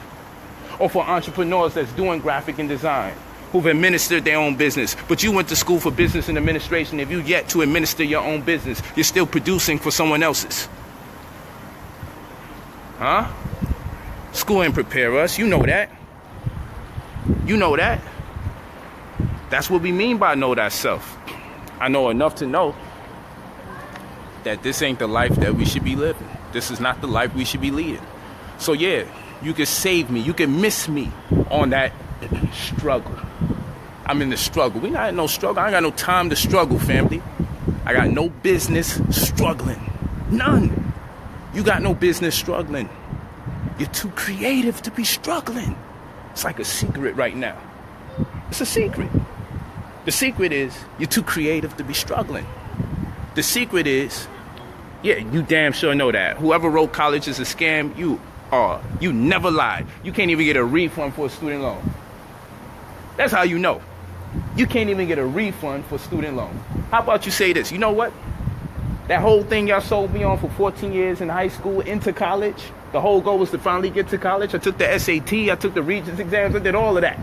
Or for entrepreneurs that's doing graphic and design, who've administered their own business. But you went to school for business and administration. If you yet to administer your own business, you're still producing for someone else's. Huh? School ain't prepare us, you know that. You know that. That's what we mean by know thyself. I know enough to know that this ain't the life that we should be living. This is not the life we should be leading. So yeah, you can save me. You can miss me on that struggle. I'm in the struggle. We not in no struggle. I ain't got no time to struggle, family. I got no business struggling. None. You got no business struggling. You're too creative to be struggling. It's like a secret right now. It's a secret. The secret is you're too creative to be struggling. The secret is, yeah, you damn sure know that. Whoever wrote college is a scam, you are. You never lied. You can't even get a refund for a student loan. That's how you know. You can't even get a refund for a student loan. How about you say this? You know what? That whole thing y'all sold me on for 14 years in high school into college, the whole goal was to finally get to college. I took the SAT, I took the Regents exams, I did all of that.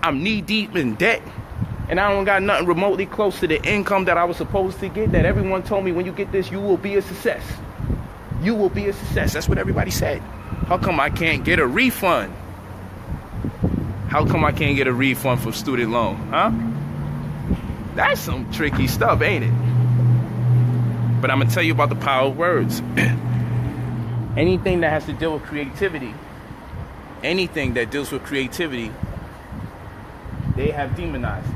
I'm knee deep in debt. And I don't got nothing remotely close to the income that I was supposed to get, that everyone told me, when you get this, you will be a success. You will be a success. That's what everybody said. How come I can't get a refund? How come I can't get a refund for student loan, huh? That's some tricky stuff, ain't it? But I'm gonna tell you about the power of words. Anything that has to deal with creativity, anything that deals with creativity, they have demonized it.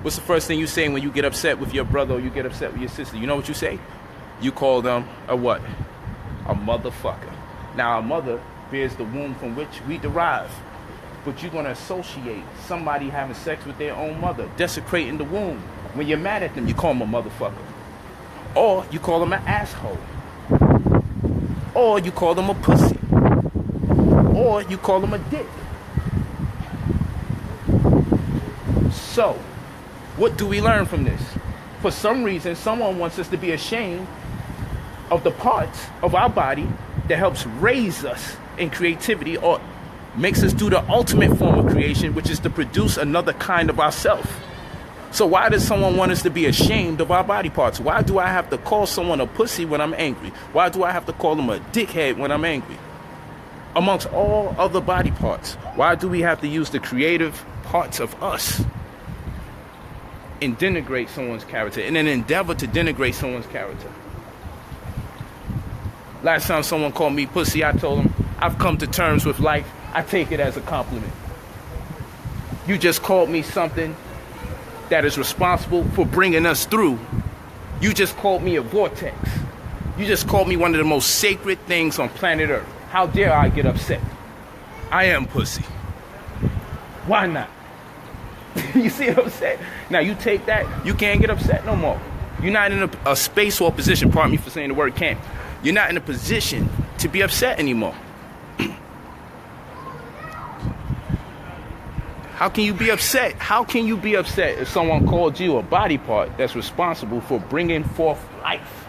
What's the first thing you say when you get upset with your brother or you get upset with your sister? You know what you say? You call them a what? A motherfucker. Now, a mother bears the womb from which we derive. But you're going to associate somebody having sex with their own mother, desecrating the womb. When you're mad at them, you call them a motherfucker. Or you call them an asshole. Or you call them a pussy. Or you call them a dick. So, what do we learn from this? For some reason, someone wants us to be ashamed of the parts of our body that helps raise us in creativity, or makes us do the ultimate form of creation, which is to produce another kind of ourself. So why does someone want us to be ashamed of our body parts? Why do I have to call someone a pussy when I'm angry? Why do I have to call them a dickhead when I'm angry? Amongst all other body parts, why do we have to use the creative parts of us and denigrate someone's character, in an endeavor to denigrate someone's character? Last time someone called me pussy, I told them, I've come to terms with life. I take it as a compliment. You just called me something that is responsible for bringing us through. You just called me a vortex. You just called me one of the most sacred things on planet Earth. How dare I get upset? I am pussy. Why not? You see what I'm saying? Now you take that, you can't get upset no more. You're not in a space or position, pardon me for saying the word can't. You're not in a position to be upset anymore. How can you be upset? How can you be upset if someone called you a body part that's responsible for bringing forth life?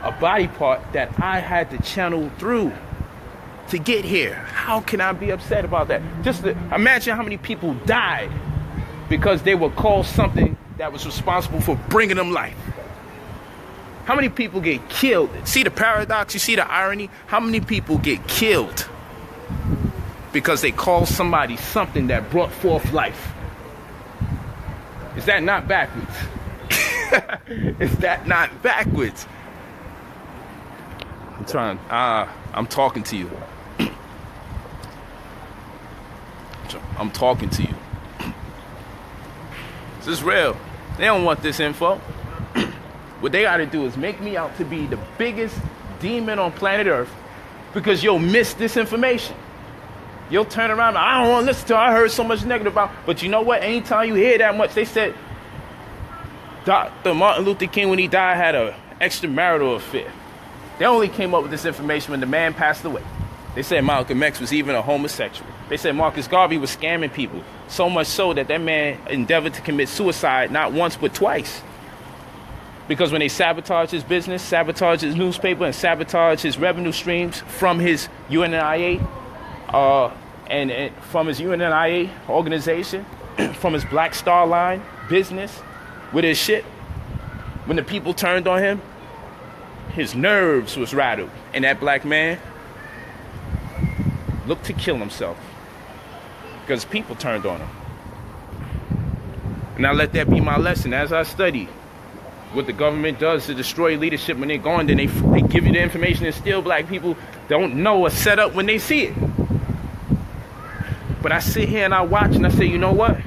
A body part that I had to channel through to get here. How can I be upset about that? Just imagine how many people died because they were called something that was responsible for bringing them life. How many people get killed? See the paradox? You see the irony? How many people get killed because they call somebody something that brought forth life? Is that not backwards? Is that not backwards? I'm talking to you. I'm talking to you. This is real. They don't want this info. What they got to do is make me out to be the biggest demon on planet Earth because you'll miss this information. You'll turn around, I don't want to listen to it. I heard so much negative about it. But you know what? Anytime you hear that much, they said Dr. Martin Luther King, when he died, had an extramarital affair. They only came up with this information when the man passed away. They said Malcolm X was even a homosexual. They said Marcus Garvey was scamming people. So much so that man endeavored to commit suicide not once but twice. Because when they sabotaged his business, sabotaged his newspaper, and sabotaged his revenue streams from his UNNIA, and from his UNNIA organization, from his Black Star Line business, with his shit, when the people turned on him, his nerves was rattled. And that black man looked to kill himself because people turned on him. And I let that be my lesson as I study what the government does to destroy leadership. When they're gone, then they give you the information, and still black people don't know what's set up when they see it. But I sit here and I watch and I say, you know what?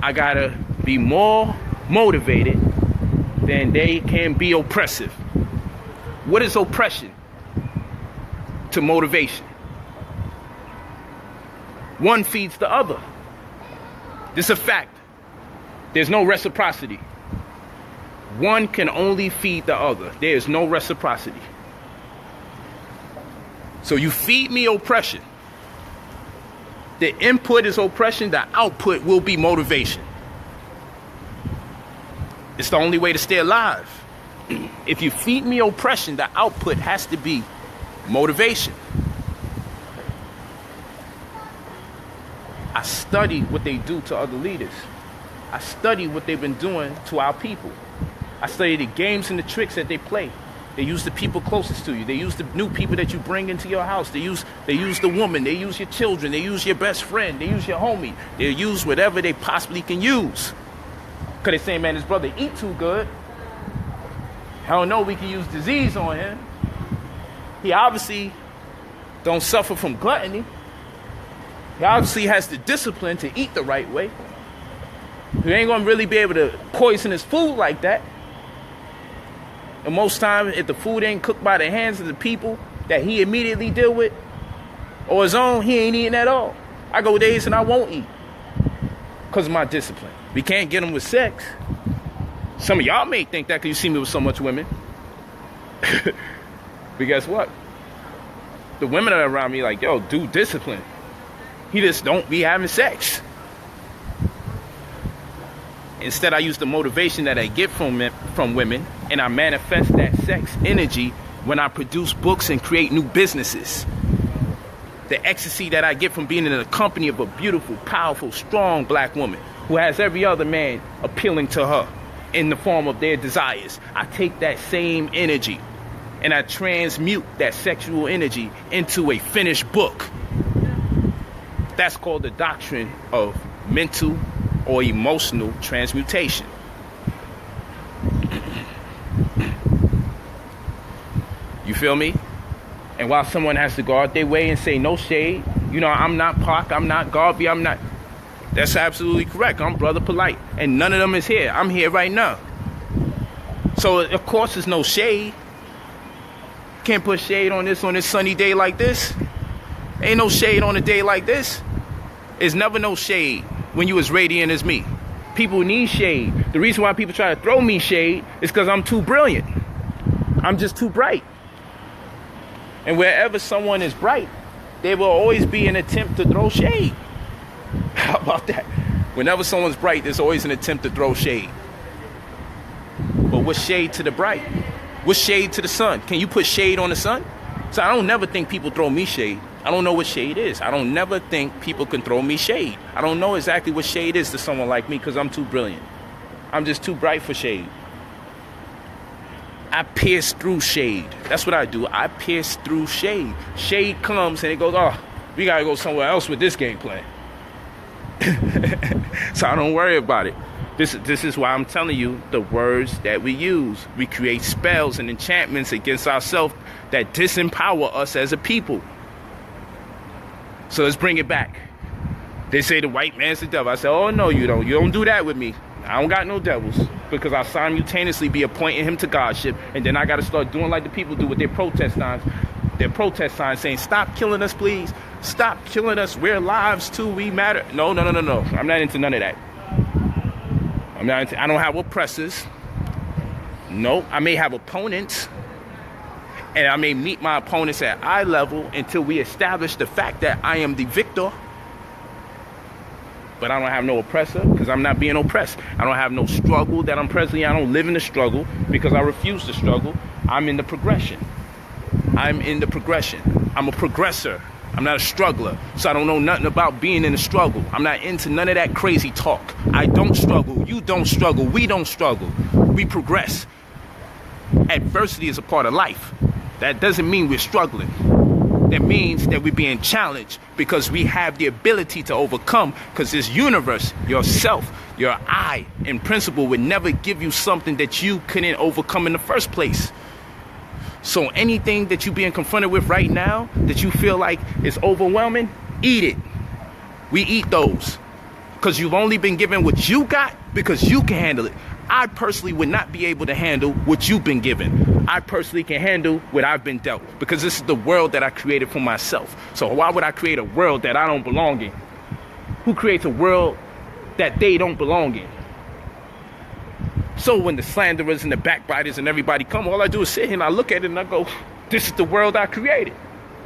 I gotta be more motivated than they can be oppressive. What is oppression to motivation? One feeds the other. This is a fact. There's no reciprocity. One can only feed the other. There is no reciprocity. So you feed me oppression. The input is oppression. The output will be motivation. It's the only way to stay alive. If you feed me oppression, the output has to be motivation. I I study what they do to other leaders. I study what they've been doing to our people. I study the games and the tricks that they play. They use the people closest to you. They use the new people that you bring into your house. They use the woman. They use your children. They use your best friend. They use your homie. They use whatever they possibly can use. Because they say, man, his brother eat too good. Hell no, we can use disease on him. He obviously don't suffer from gluttony. He obviously has the discipline to eat the right way. He ain't gonna really be able to poison his food like that. And most times, if the food ain't cooked by the hands of the people that he immediately deal with, or his own, he ain't eating at all. I go days and I won't eat because of my discipline. We can't get them with sex. Some of y'all may think that because you see me with so much women. But guess what? The women are around me like, yo, dude, discipline. He just don't be having sex. Instead, I use the motivation that I get from women, and I manifest that sex energy when I produce books and create new businesses. The ecstasy that I get from being in the company of a beautiful, powerful, strong black woman who has every other man appealing to her in the form of their desires. I take that same energy and I transmute that sexual energy into a finished book. That's called the doctrine of mental or emotional transmutation. You feel me? And while someone has to go out their way and say no shade, you know, I'm not Pac, I'm not Garvey, I'm not. That's absolutely correct. I'm Brother Polight. And none of them is here. I'm here right now. So, of course, there's no shade. Can't put shade on this sunny day like this. Ain't no shade on a day like this. There's never no shade when you as radiant as me. People need shade. The reason why people try to throw me shade is because I'm too brilliant. I'm just too bright. And wherever someone is bright, there will always be an attempt to throw shade. How about that? Whenever someone's bright, there's always an attempt to throw shade. But what's shade to the bright? What's shade to the sun? Can you put shade on the sun? So I don't never think people throw me shade. I don't know what shade is. I don't never think people can throw me shade. I don't know exactly what shade is to someone like me because I'm too brilliant. I'm just too bright for shade. I pierce through shade. That's what I do. I pierce through shade. Shade comes and it goes, oh, we got to go somewhere else with this game plan. So I don't worry about it. This is why I'm telling you the words that we use. We create spells and enchantments against ourselves that disempower us as a people. So let's bring it back. They say the white man's the devil. I say, oh, no, you don't. You don't do that with me. I don't got no devils because I'll simultaneously be appointing him to godship. And then I got to start doing like the people do with their protest signs. Their protest signs saying, stop killing us, please. Stop killing us. We're lives too. We matter. No. I'm not into none of that. I don't have oppressors. No, I may have opponents. And I may meet my opponents at eye level until we establish the fact that I am the victor. But I don't have no oppressor because I'm not being oppressed. I don't have no struggle that I'm presently. I don't live in the struggle because I refuse to struggle. I'm in the progression. I'm a progressor. I'm not a struggler. So I don't know nothing about being in a struggle. I'm not into none of that crazy talk. I don't struggle. You don't struggle. We don't struggle. We progress. Adversity is a part of life. That doesn't mean we're struggling. That means that we're being challenged because we have the ability to overcome, because this universe, yourself, your I, in principle, would never give you something that you couldn't overcome in the first place. So anything that you're being confronted with right now that you feel like is overwhelming, eat it. We eat those because you've only been given what you got because you can handle it. I personally would not be able to handle what you've been given. I personally can handle what I've been dealt because this is the world that I created for myself. So why would I create a world that I don't belong in? Who creates a world that they don't belong in? So when the slanderers and the backbiters and everybody come, all I do is sit here and I look at it and I go, this is the world I created.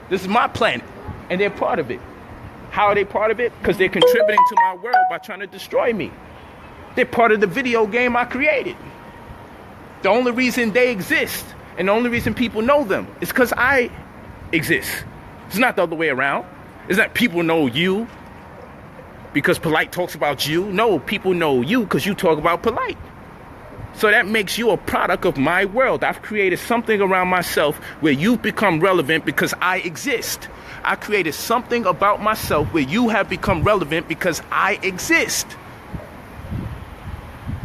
This is my planet. And they're part of it. How are they part of it? Because they're contributing to my world by trying to destroy me. They're part of the video game I created. The only reason they exist and the only reason people know them is because I exist. It's not the other way around. It's not people know you. because Polight talks about you. No, people know you because you talk about Polight. So that makes you a product of my world. I've created something around myself where you've become relevant because I exist. I created something about myself where you have become relevant because I exist.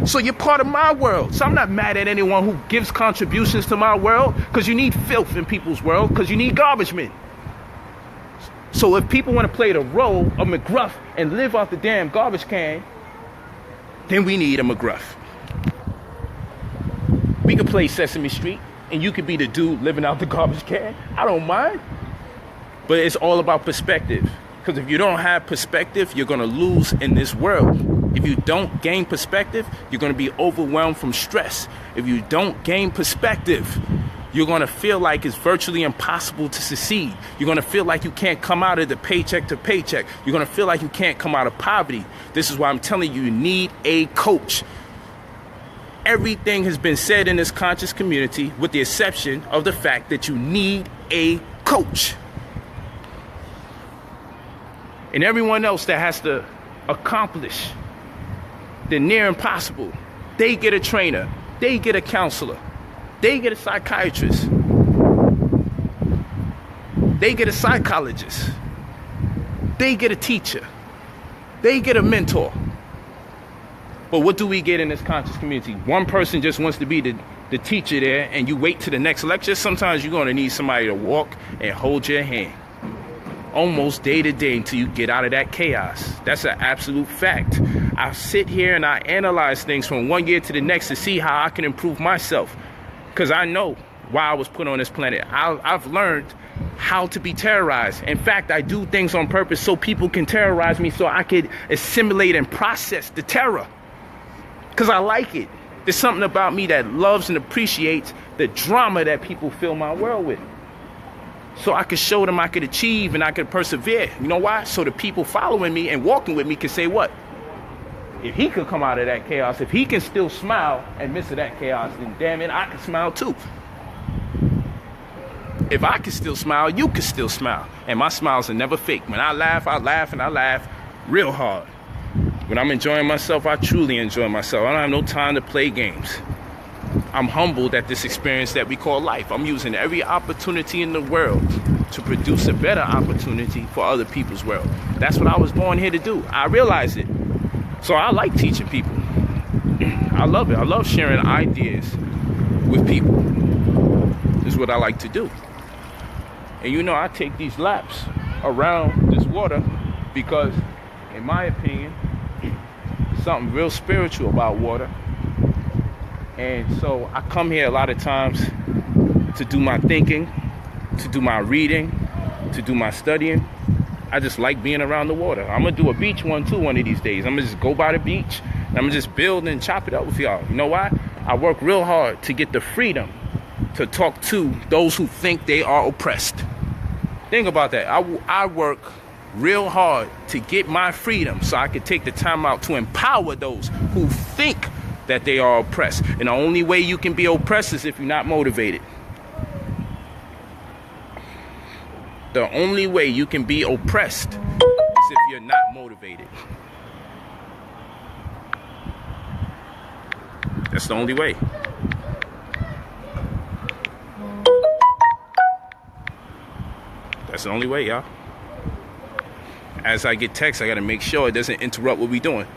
So you're part of my world. So I'm not mad at anyone who gives contributions to my world, because you need filth in people's world, because you need garbage men. So if people want to play the role of McGruff and live off the damn garbage can, then we need a McGruff. We could play Sesame Street and you could be the dude living out the garbage can. I don't mind. But it's all about perspective. Because if you don't have perspective, you're going to lose in this world. If you don't gain perspective, you're going to be overwhelmed from stress. If you don't gain perspective, you're going to feel like it's virtually impossible to succeed. You're going to feel like you can't come out of the paycheck to paycheck. You're going to feel like you can't come out of poverty. This is why I'm telling you, you need a coach. Everything has been said in this conscious community with the exception of the fact that you need a coach. And everyone else that has to accomplish the near impossible, they get a trainer, they get a counselor, they get a psychiatrist, they get a psychologist, they get a teacher, they get a mentor. But what do we get in this conscious community? One person just wants to be the teacher there, and you wait to the next lecture. Sometimes you're going to need somebody to walk and hold your hand almost day to day until you get out of that chaos. That's an absolute fact. I sit here and I analyze things from one year to the next to see how I can improve myself, because I know why I was put on this planet. I've learned how to be terrorized. In fact, I do things on purpose so people can terrorize me, so I could assimilate and process the terror. Because I like it. There's something about me that loves and appreciates the drama that people fill my world with. So I could show them I could achieve and I could persevere. You know why? So the people following me and walking with me can say what? If he could come out of that chaos, if he can still smile and midst of that chaos, then damn it, I can smile too. If I can still smile, you can still smile. And my smiles are never fake. When I laugh and I laugh real hard. When I'm enjoying myself, I truly enjoy myself. I don't have no time to play games. I'm humbled at this experience that we call life. I'm using every opportunity in the world to produce a better opportunity for other people's world. That's what I was born here to do. I realize it. So I like teaching people. I love it. I love sharing ideas with people. This is what I like to do. And you know, I take these laps around this water because, in my opinion, something real spiritual about water. And so I come here a lot of times to do my thinking, to do my reading, to do my studying. I just like being around the water. I'm gonna do a beach one too one of these days. I'm gonna just go by the beach and I'm gonna just build and chop it up with y'all. You know why? I work real hard to get the freedom to talk to those who think they are oppressed. Think about that. I work real hard to get my freedom so I can take the time out to empower those who think that they are oppressed. And the only way you can be oppressed is if you're not motivated. The only way you can be oppressed is if you're not motivated. That's the only way. That's the only way, y'all. As I get texts, I gotta make sure it doesn't interrupt what we're doing.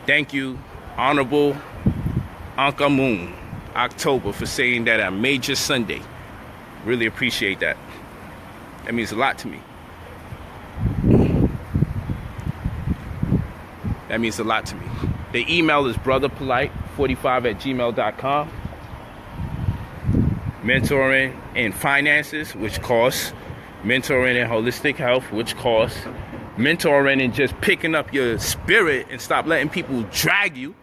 Thank you, Honorable Anka Moon, October, for saying that I made your Sunday. Really appreciate that. That means a lot to me. That means a lot to me. The email is brotherpolight45@gmail.com. Mentoring and finances, which costs. Mentoring and holistic health, which costs. Mentoring and just picking up your spirit and stop letting people drag you.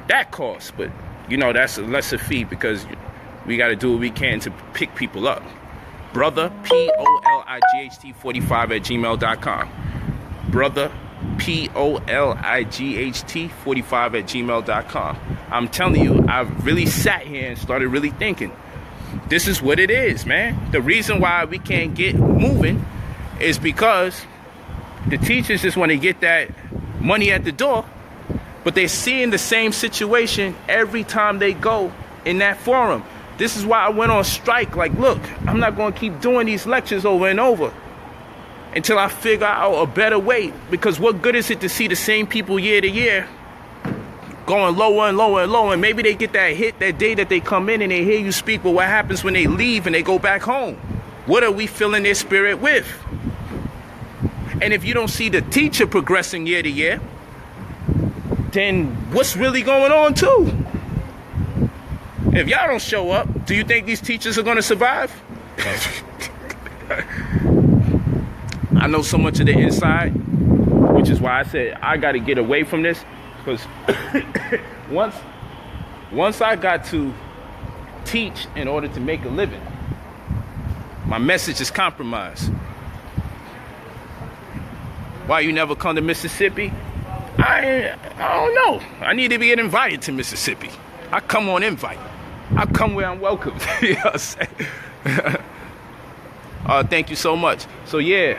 That costs, but you know, that's a lesser fee because we got to do what we can to pick people up. Brother, POLIGHT45@gmail.com. Brother, POLIGHT45@gmail.com. I'm telling you, I've really sat here and started really thinking. This is what it is, man. The reason why we can't get moving is because The teachers just want to get that money at the door, but they're seeing the same situation every time they go in that forum. This is why I went on strike. Like, look, I'm not going to keep doing these lectures over and over until I figure out a better way. Because what good is it to see the same people year to year going lower and lower and lower? And maybe they get that hit that day that they come in and they hear you speak, but what happens when they leave and they go back home? What are we filling their spirit with? And if you don't see the teacher progressing year to year, then what's really going on too? If y'all don't show up, do you think these teachers are going to survive? I know so much of the inside, which is why I said I got to get away from this, because once I got to teach in order to make a living, my message is compromised. Why you never come to Mississippi? I don't know. I need to be invited to Mississippi. I come on invite. I come where I'm welcome. You know what I'm saying? Thank you so much. So yeah,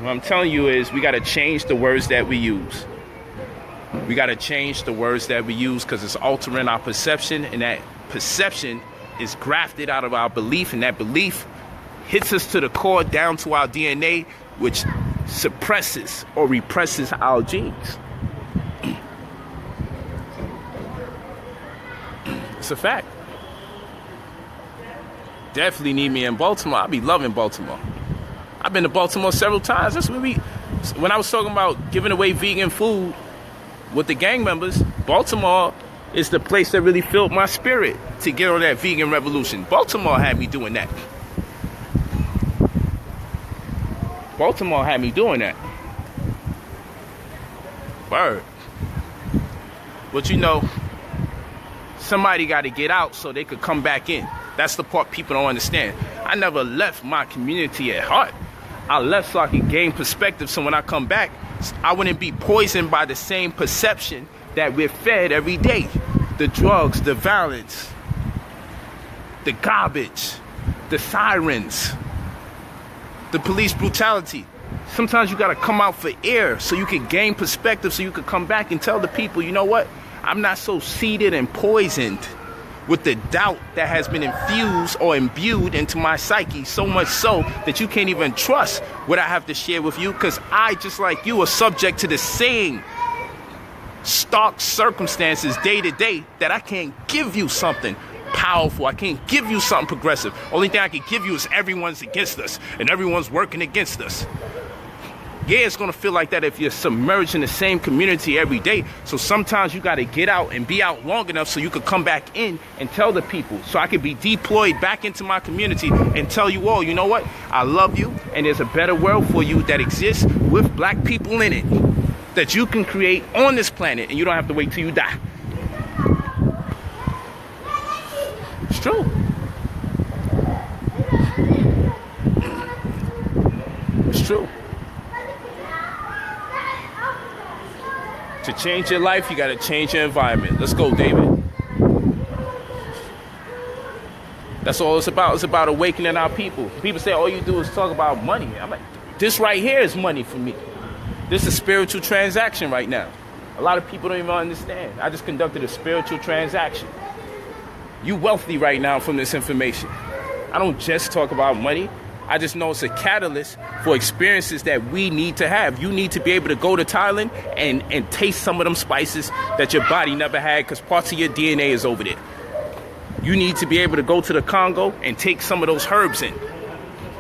what I'm telling you is we got to change the words that we use. We got to change the words that we use, because it's altering our perception, and that perception is grafted out of our belief, and that belief hits us to the core, down to our DNA, which suppresses or represses our genes. It's a fact. Definitely need me in Baltimore. I be loving Baltimore. I've been to Baltimore several times. That's when I was talking about giving away vegan food with the gang members, Baltimore is the place that really filled my spirit to get on that vegan revolution. Baltimore had me doing that. Baltimore had me doing that. Word. But you know, somebody got to get out so they could come back in. That's the part people don't understand. I never left my community at heart. I left so I could gain perspective, so when I come back, I wouldn't be poisoned by the same perception that we're fed every day. The drugs, the violence, the garbage, the sirens, the police brutality. Sometimes you got to come out for air so you can gain perspective, so you can come back and tell the people, you know what? I'm not so seeded and poisoned with the doubt that has been infused or imbued into my psyche, so much so that you can't even trust what I have to share with you, because I, just like you, are subject to the same stark circumstances day to day, that I can't give you something powerful. I can't give you something progressive. Only thing I can give you is everyone's against us and everyone's working against us. Yeah, it's going to feel like that if you're submerged in the same community every day. So sometimes you got to get out and be out long enough so you could come back in and tell the people. So I could be deployed back into my community and tell you all, you know what? I love you, and there's a better world for you that exists with black people in it, that you can create on this planet, and you don't have to wait till you die. It's true. It's true. To change your life, you got to change your environment. Let's go, David. That's all it's about. It's about awakening our people. People say all you do is talk about money. I'm like, this right here is money for me. This is a spiritual transaction right now. A lot of people don't even understand. I just conducted a spiritual transaction. You wealthy right now from this information. I don't just talk about money. I just know it's a catalyst for experiences that we need to have. You need to be able to go to Thailand and taste some of them spices that your body never had, because parts of your DNA is over there. You need to be able to go to the Congo and take some of those herbs in,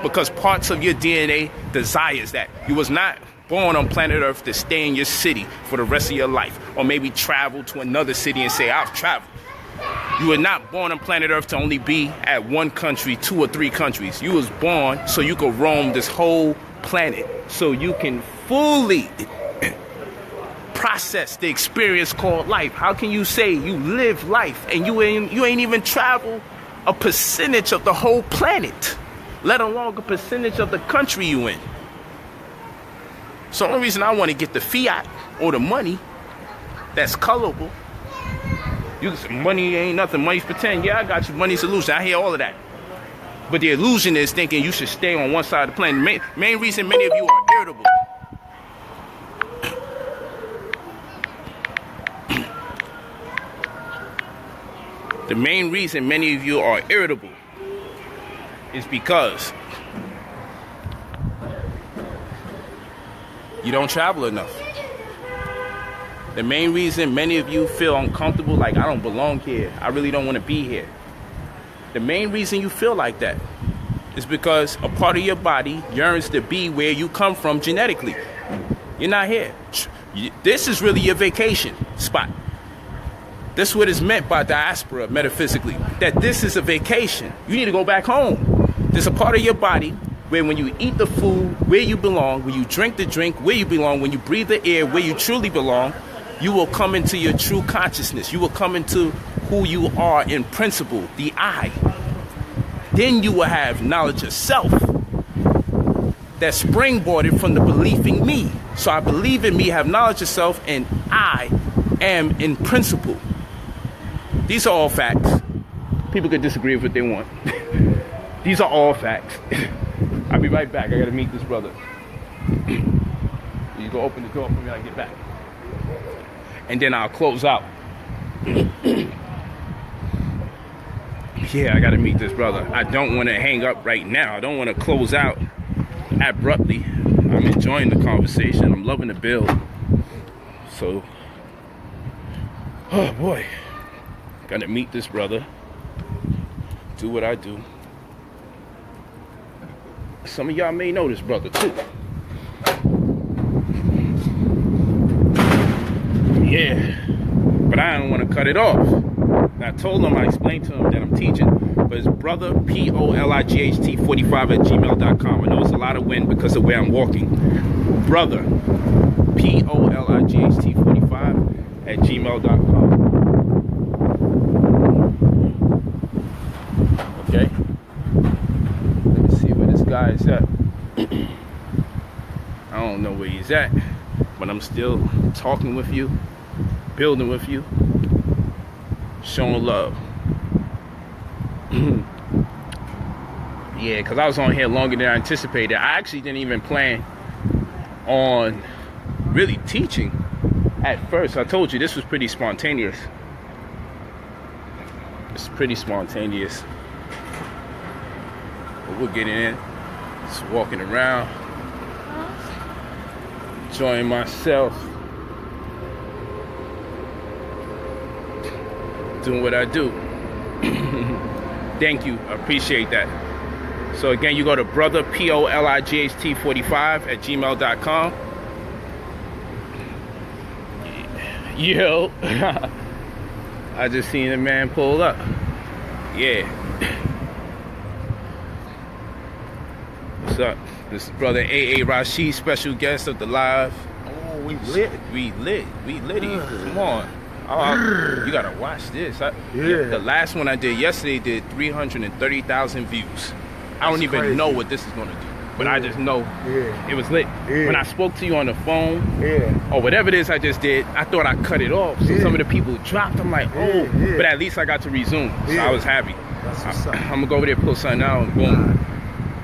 because parts of your DNA desires that. You was not born on planet Earth to stay in your city for the rest of your life, or maybe travel to another city and say, I've traveled. You were not born on planet Earth to only be at one country, 2 or 3 countries. You was born so you could roam this whole planet, so you can fully process the experience called life. How can you say you live life and you ain't even traveled a percentage of the whole planet, let alone a percentage of the country you in? So the only reason I want to get the fiat or the money that's colorable. You can say money ain't nothing, money's pretend. Yeah, I got you, money's illusion. I hear all of that. But the illusion is thinking you should stay on one side of the planet. Main reason many of you are irritable The main reason many of you are irritable is because you don't travel enough. The main reason many of you feel uncomfortable, like I don't belong here, I really don't want to be here. The main reason you feel like that is because a part of your body yearns to be where you come from genetically. You're not here. This is really your vacation spot. This is what is meant by diaspora metaphysically, that this is a vacation. You need to go back home. There's a part of your body where when you eat the food, where you belong, when you drink the drink, where you belong, when you breathe the air, where you truly belong, you will come into your true consciousness. You will come into who you are in principle, the I. Then you will have knowledge of self that springboarded from the belief in me. So I believe in me, have knowledge of self, and I am in principle. These are all facts. People could disagree with what they want. These are all facts. I'll be right back. I gotta meet this brother. You go open the door for me when I get back. And then I'll close out. Yeah, I gotta meet this brother. I don't want to hang up right now. I don't want to close out abruptly. I'm enjoying the conversation. I'm loving the build. So, oh boy, gotta meet this brother. Do what I do. Some of y'all may know this brother too. Yeah, but I don't want to cut it off. And I told him, I explained to him that I'm teaching, but it's brother POLIGHT45@gmail.com. I know it's a lot of wind because of where I'm walking. Brother POLIGHT45@gmail.com. Okay. Let me see where this guy is at. I don't know where he's at, but I'm still talking with you, building with you, showing love. Yeah, because I was on here longer than I anticipated. I actually didn't even plan on really teaching at first. I told you this was pretty spontaneous. It's pretty spontaneous. But we're getting in. Just walking around. Enjoying myself. Doing what I do. Thank you. I appreciate that. So again, you go to brother POLIGHT45@gmail.com. Yo. I just seen a man pull up. Yeah. What's up? This is brother A.A. Rashid, special guest of the live. Oh, we lit. We litty. Come on. Oh, you gotta watch this. The last one I did yesterday did 330,000 views. I don't even crazy. know what this is gonna do, but I just know it was lit. When I spoke to you on the phone, or whatever it is I just did, I thought I cut it off. So some of the people dropped. I'm like, oh, but at least I got to resume. So I was happy. I'm gonna go over there, pull something out, and boom.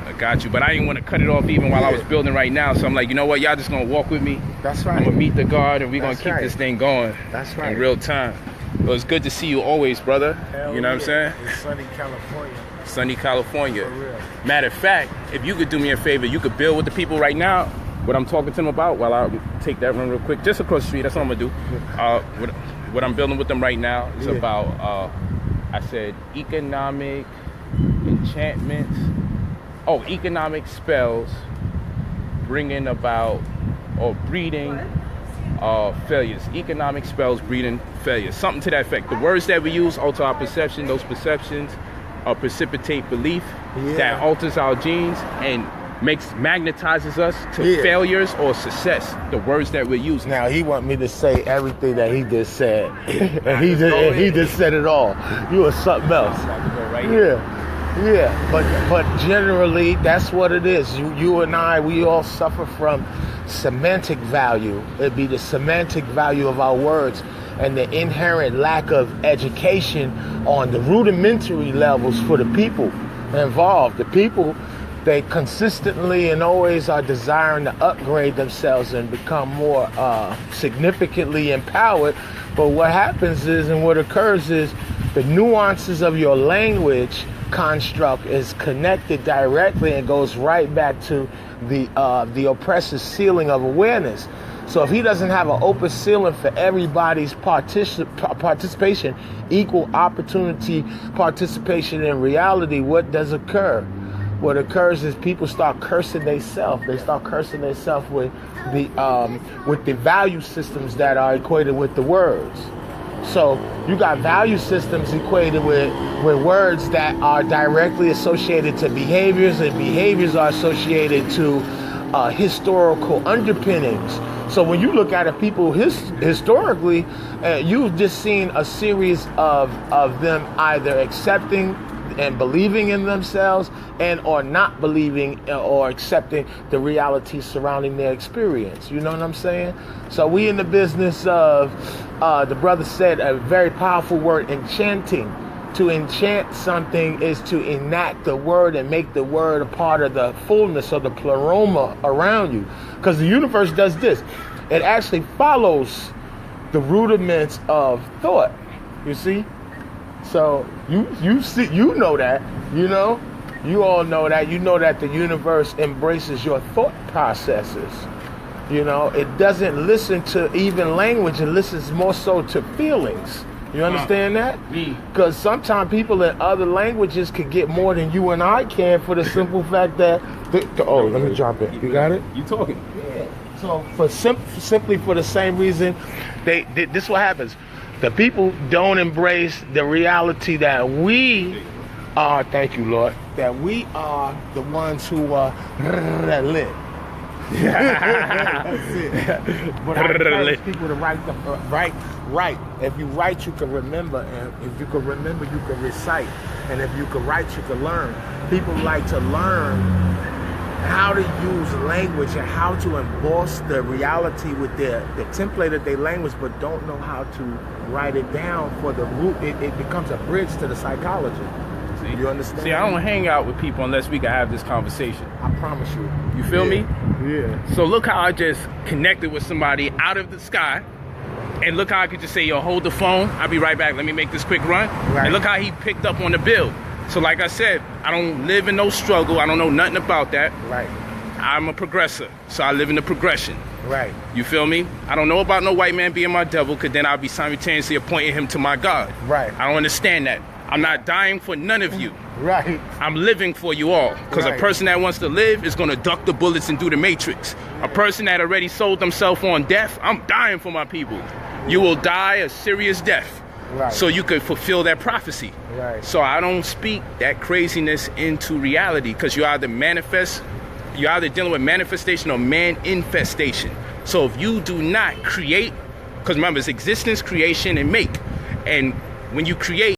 I got you. But I didn't want to cut it off even while I was building right now. So I'm like, you know what? Y'all just gonna walk with me. That's right. I'm gonna meet the guard, and we're gonna keep this thing going. That's right. In real time. Well, it's good to see you always, brother. Hell you know what I'm saying? It's sunny California. Sunny California. For real. Matter of fact, if you could do me a favor, you could build with the people right now what I'm talking to them about while I take that run real quick. Just across the street, that's all I'm gonna do. What I'm building with them right now is about, I said, economic enchantments. Oh, economic spells bringing about or breeding failures. Economic spells breeding failures. Something to that effect. The words that we use alter our perception. Those perceptions precipitate belief that alters our genes and magnetizes us to failures or success. The words that we're using. Now he want me to say everything that he just said, and he just said it all. You are something else. But generally that's what it is. You and I, we all suffer from semantic value. It'd be the semantic value of our words and the inherent lack of education on the rudimentary levels for the people involved. The people, they consistently and always are desiring to upgrade themselves and become more significantly empowered. But what happens is, and what occurs is, The nuances of your language construct is connected directly and goes right back to the oppressor's ceiling of awareness. So if he doesn't have an open ceiling for everybody's participation, equal opportunity participation in reality, what does occur? What occurs is people start cursing themselves. They start cursing themselves with the value systems that are equated with the words. So you got value systems equated with words that are directly associated to behaviors, and behaviors are associated to historical underpinnings. So when you look at it, people historically, you've just seen a series of them either accepting and believing in themselves and or not believing or accepting the reality surrounding their experience. You know what I'm saying? So we in the business of, the brother said a very powerful word, enchanting. To enchant something is to enact the word and make the word a part of the fullness of the pleroma around you. Because the universe does this. It actually follows the rudiments of thought. You see? So you see, you know that, you know? You all know that. You know that the universe embraces your thought processes. You know, it doesn't listen to even language. It listens more so to feelings. You understand that? Because sometimes people in other languages could get more than you and I can for the simple fact that... let me jump in. You got it? You talking? Yeah. So simply for the same reason, this is what happens. The people don't embrace the reality that we are, thank you, Lord, that we are the ones who are lit. That's it. But I encourage people to write. If you write, you can remember. And if you can remember, you can recite. And if you can write, you can learn. People like to learn how to use language and how to emboss the reality with the template of their language, but don't know how to write it down for the root. It becomes a bridge to the psychology. See, you understand? See, I don't hang out with people unless we can have this conversation. I promise you. You feel me? Yeah. So look how I just connected with somebody out of the sky. And look how I could just say, yo, hold the phone. I'll be right back. Let me make this quick run. Right. And look how he picked up on the bill. So like I said, I don't live in no struggle. I don't know nothing about that. Right. I'm a progressor, so I live in the progression. Right. You feel me? I don't know about no white man being my devil, because then I'll be simultaneously appointing him to my God. Right. I don't understand that. I'm not dying for none of you. Right. I'm living for you all. Because right. A person that wants to live is going to duck the bullets and do the matrix. A person that already sold themselves on death, I'm dying for my people. You will die a serious death. Right. So you could fulfill that prophecy. Right. So I don't speak that craziness into reality, because you're either dealing with manifestation or man-infestation. So if you do not create, because remember, it's existence, creation, and make. And when you create,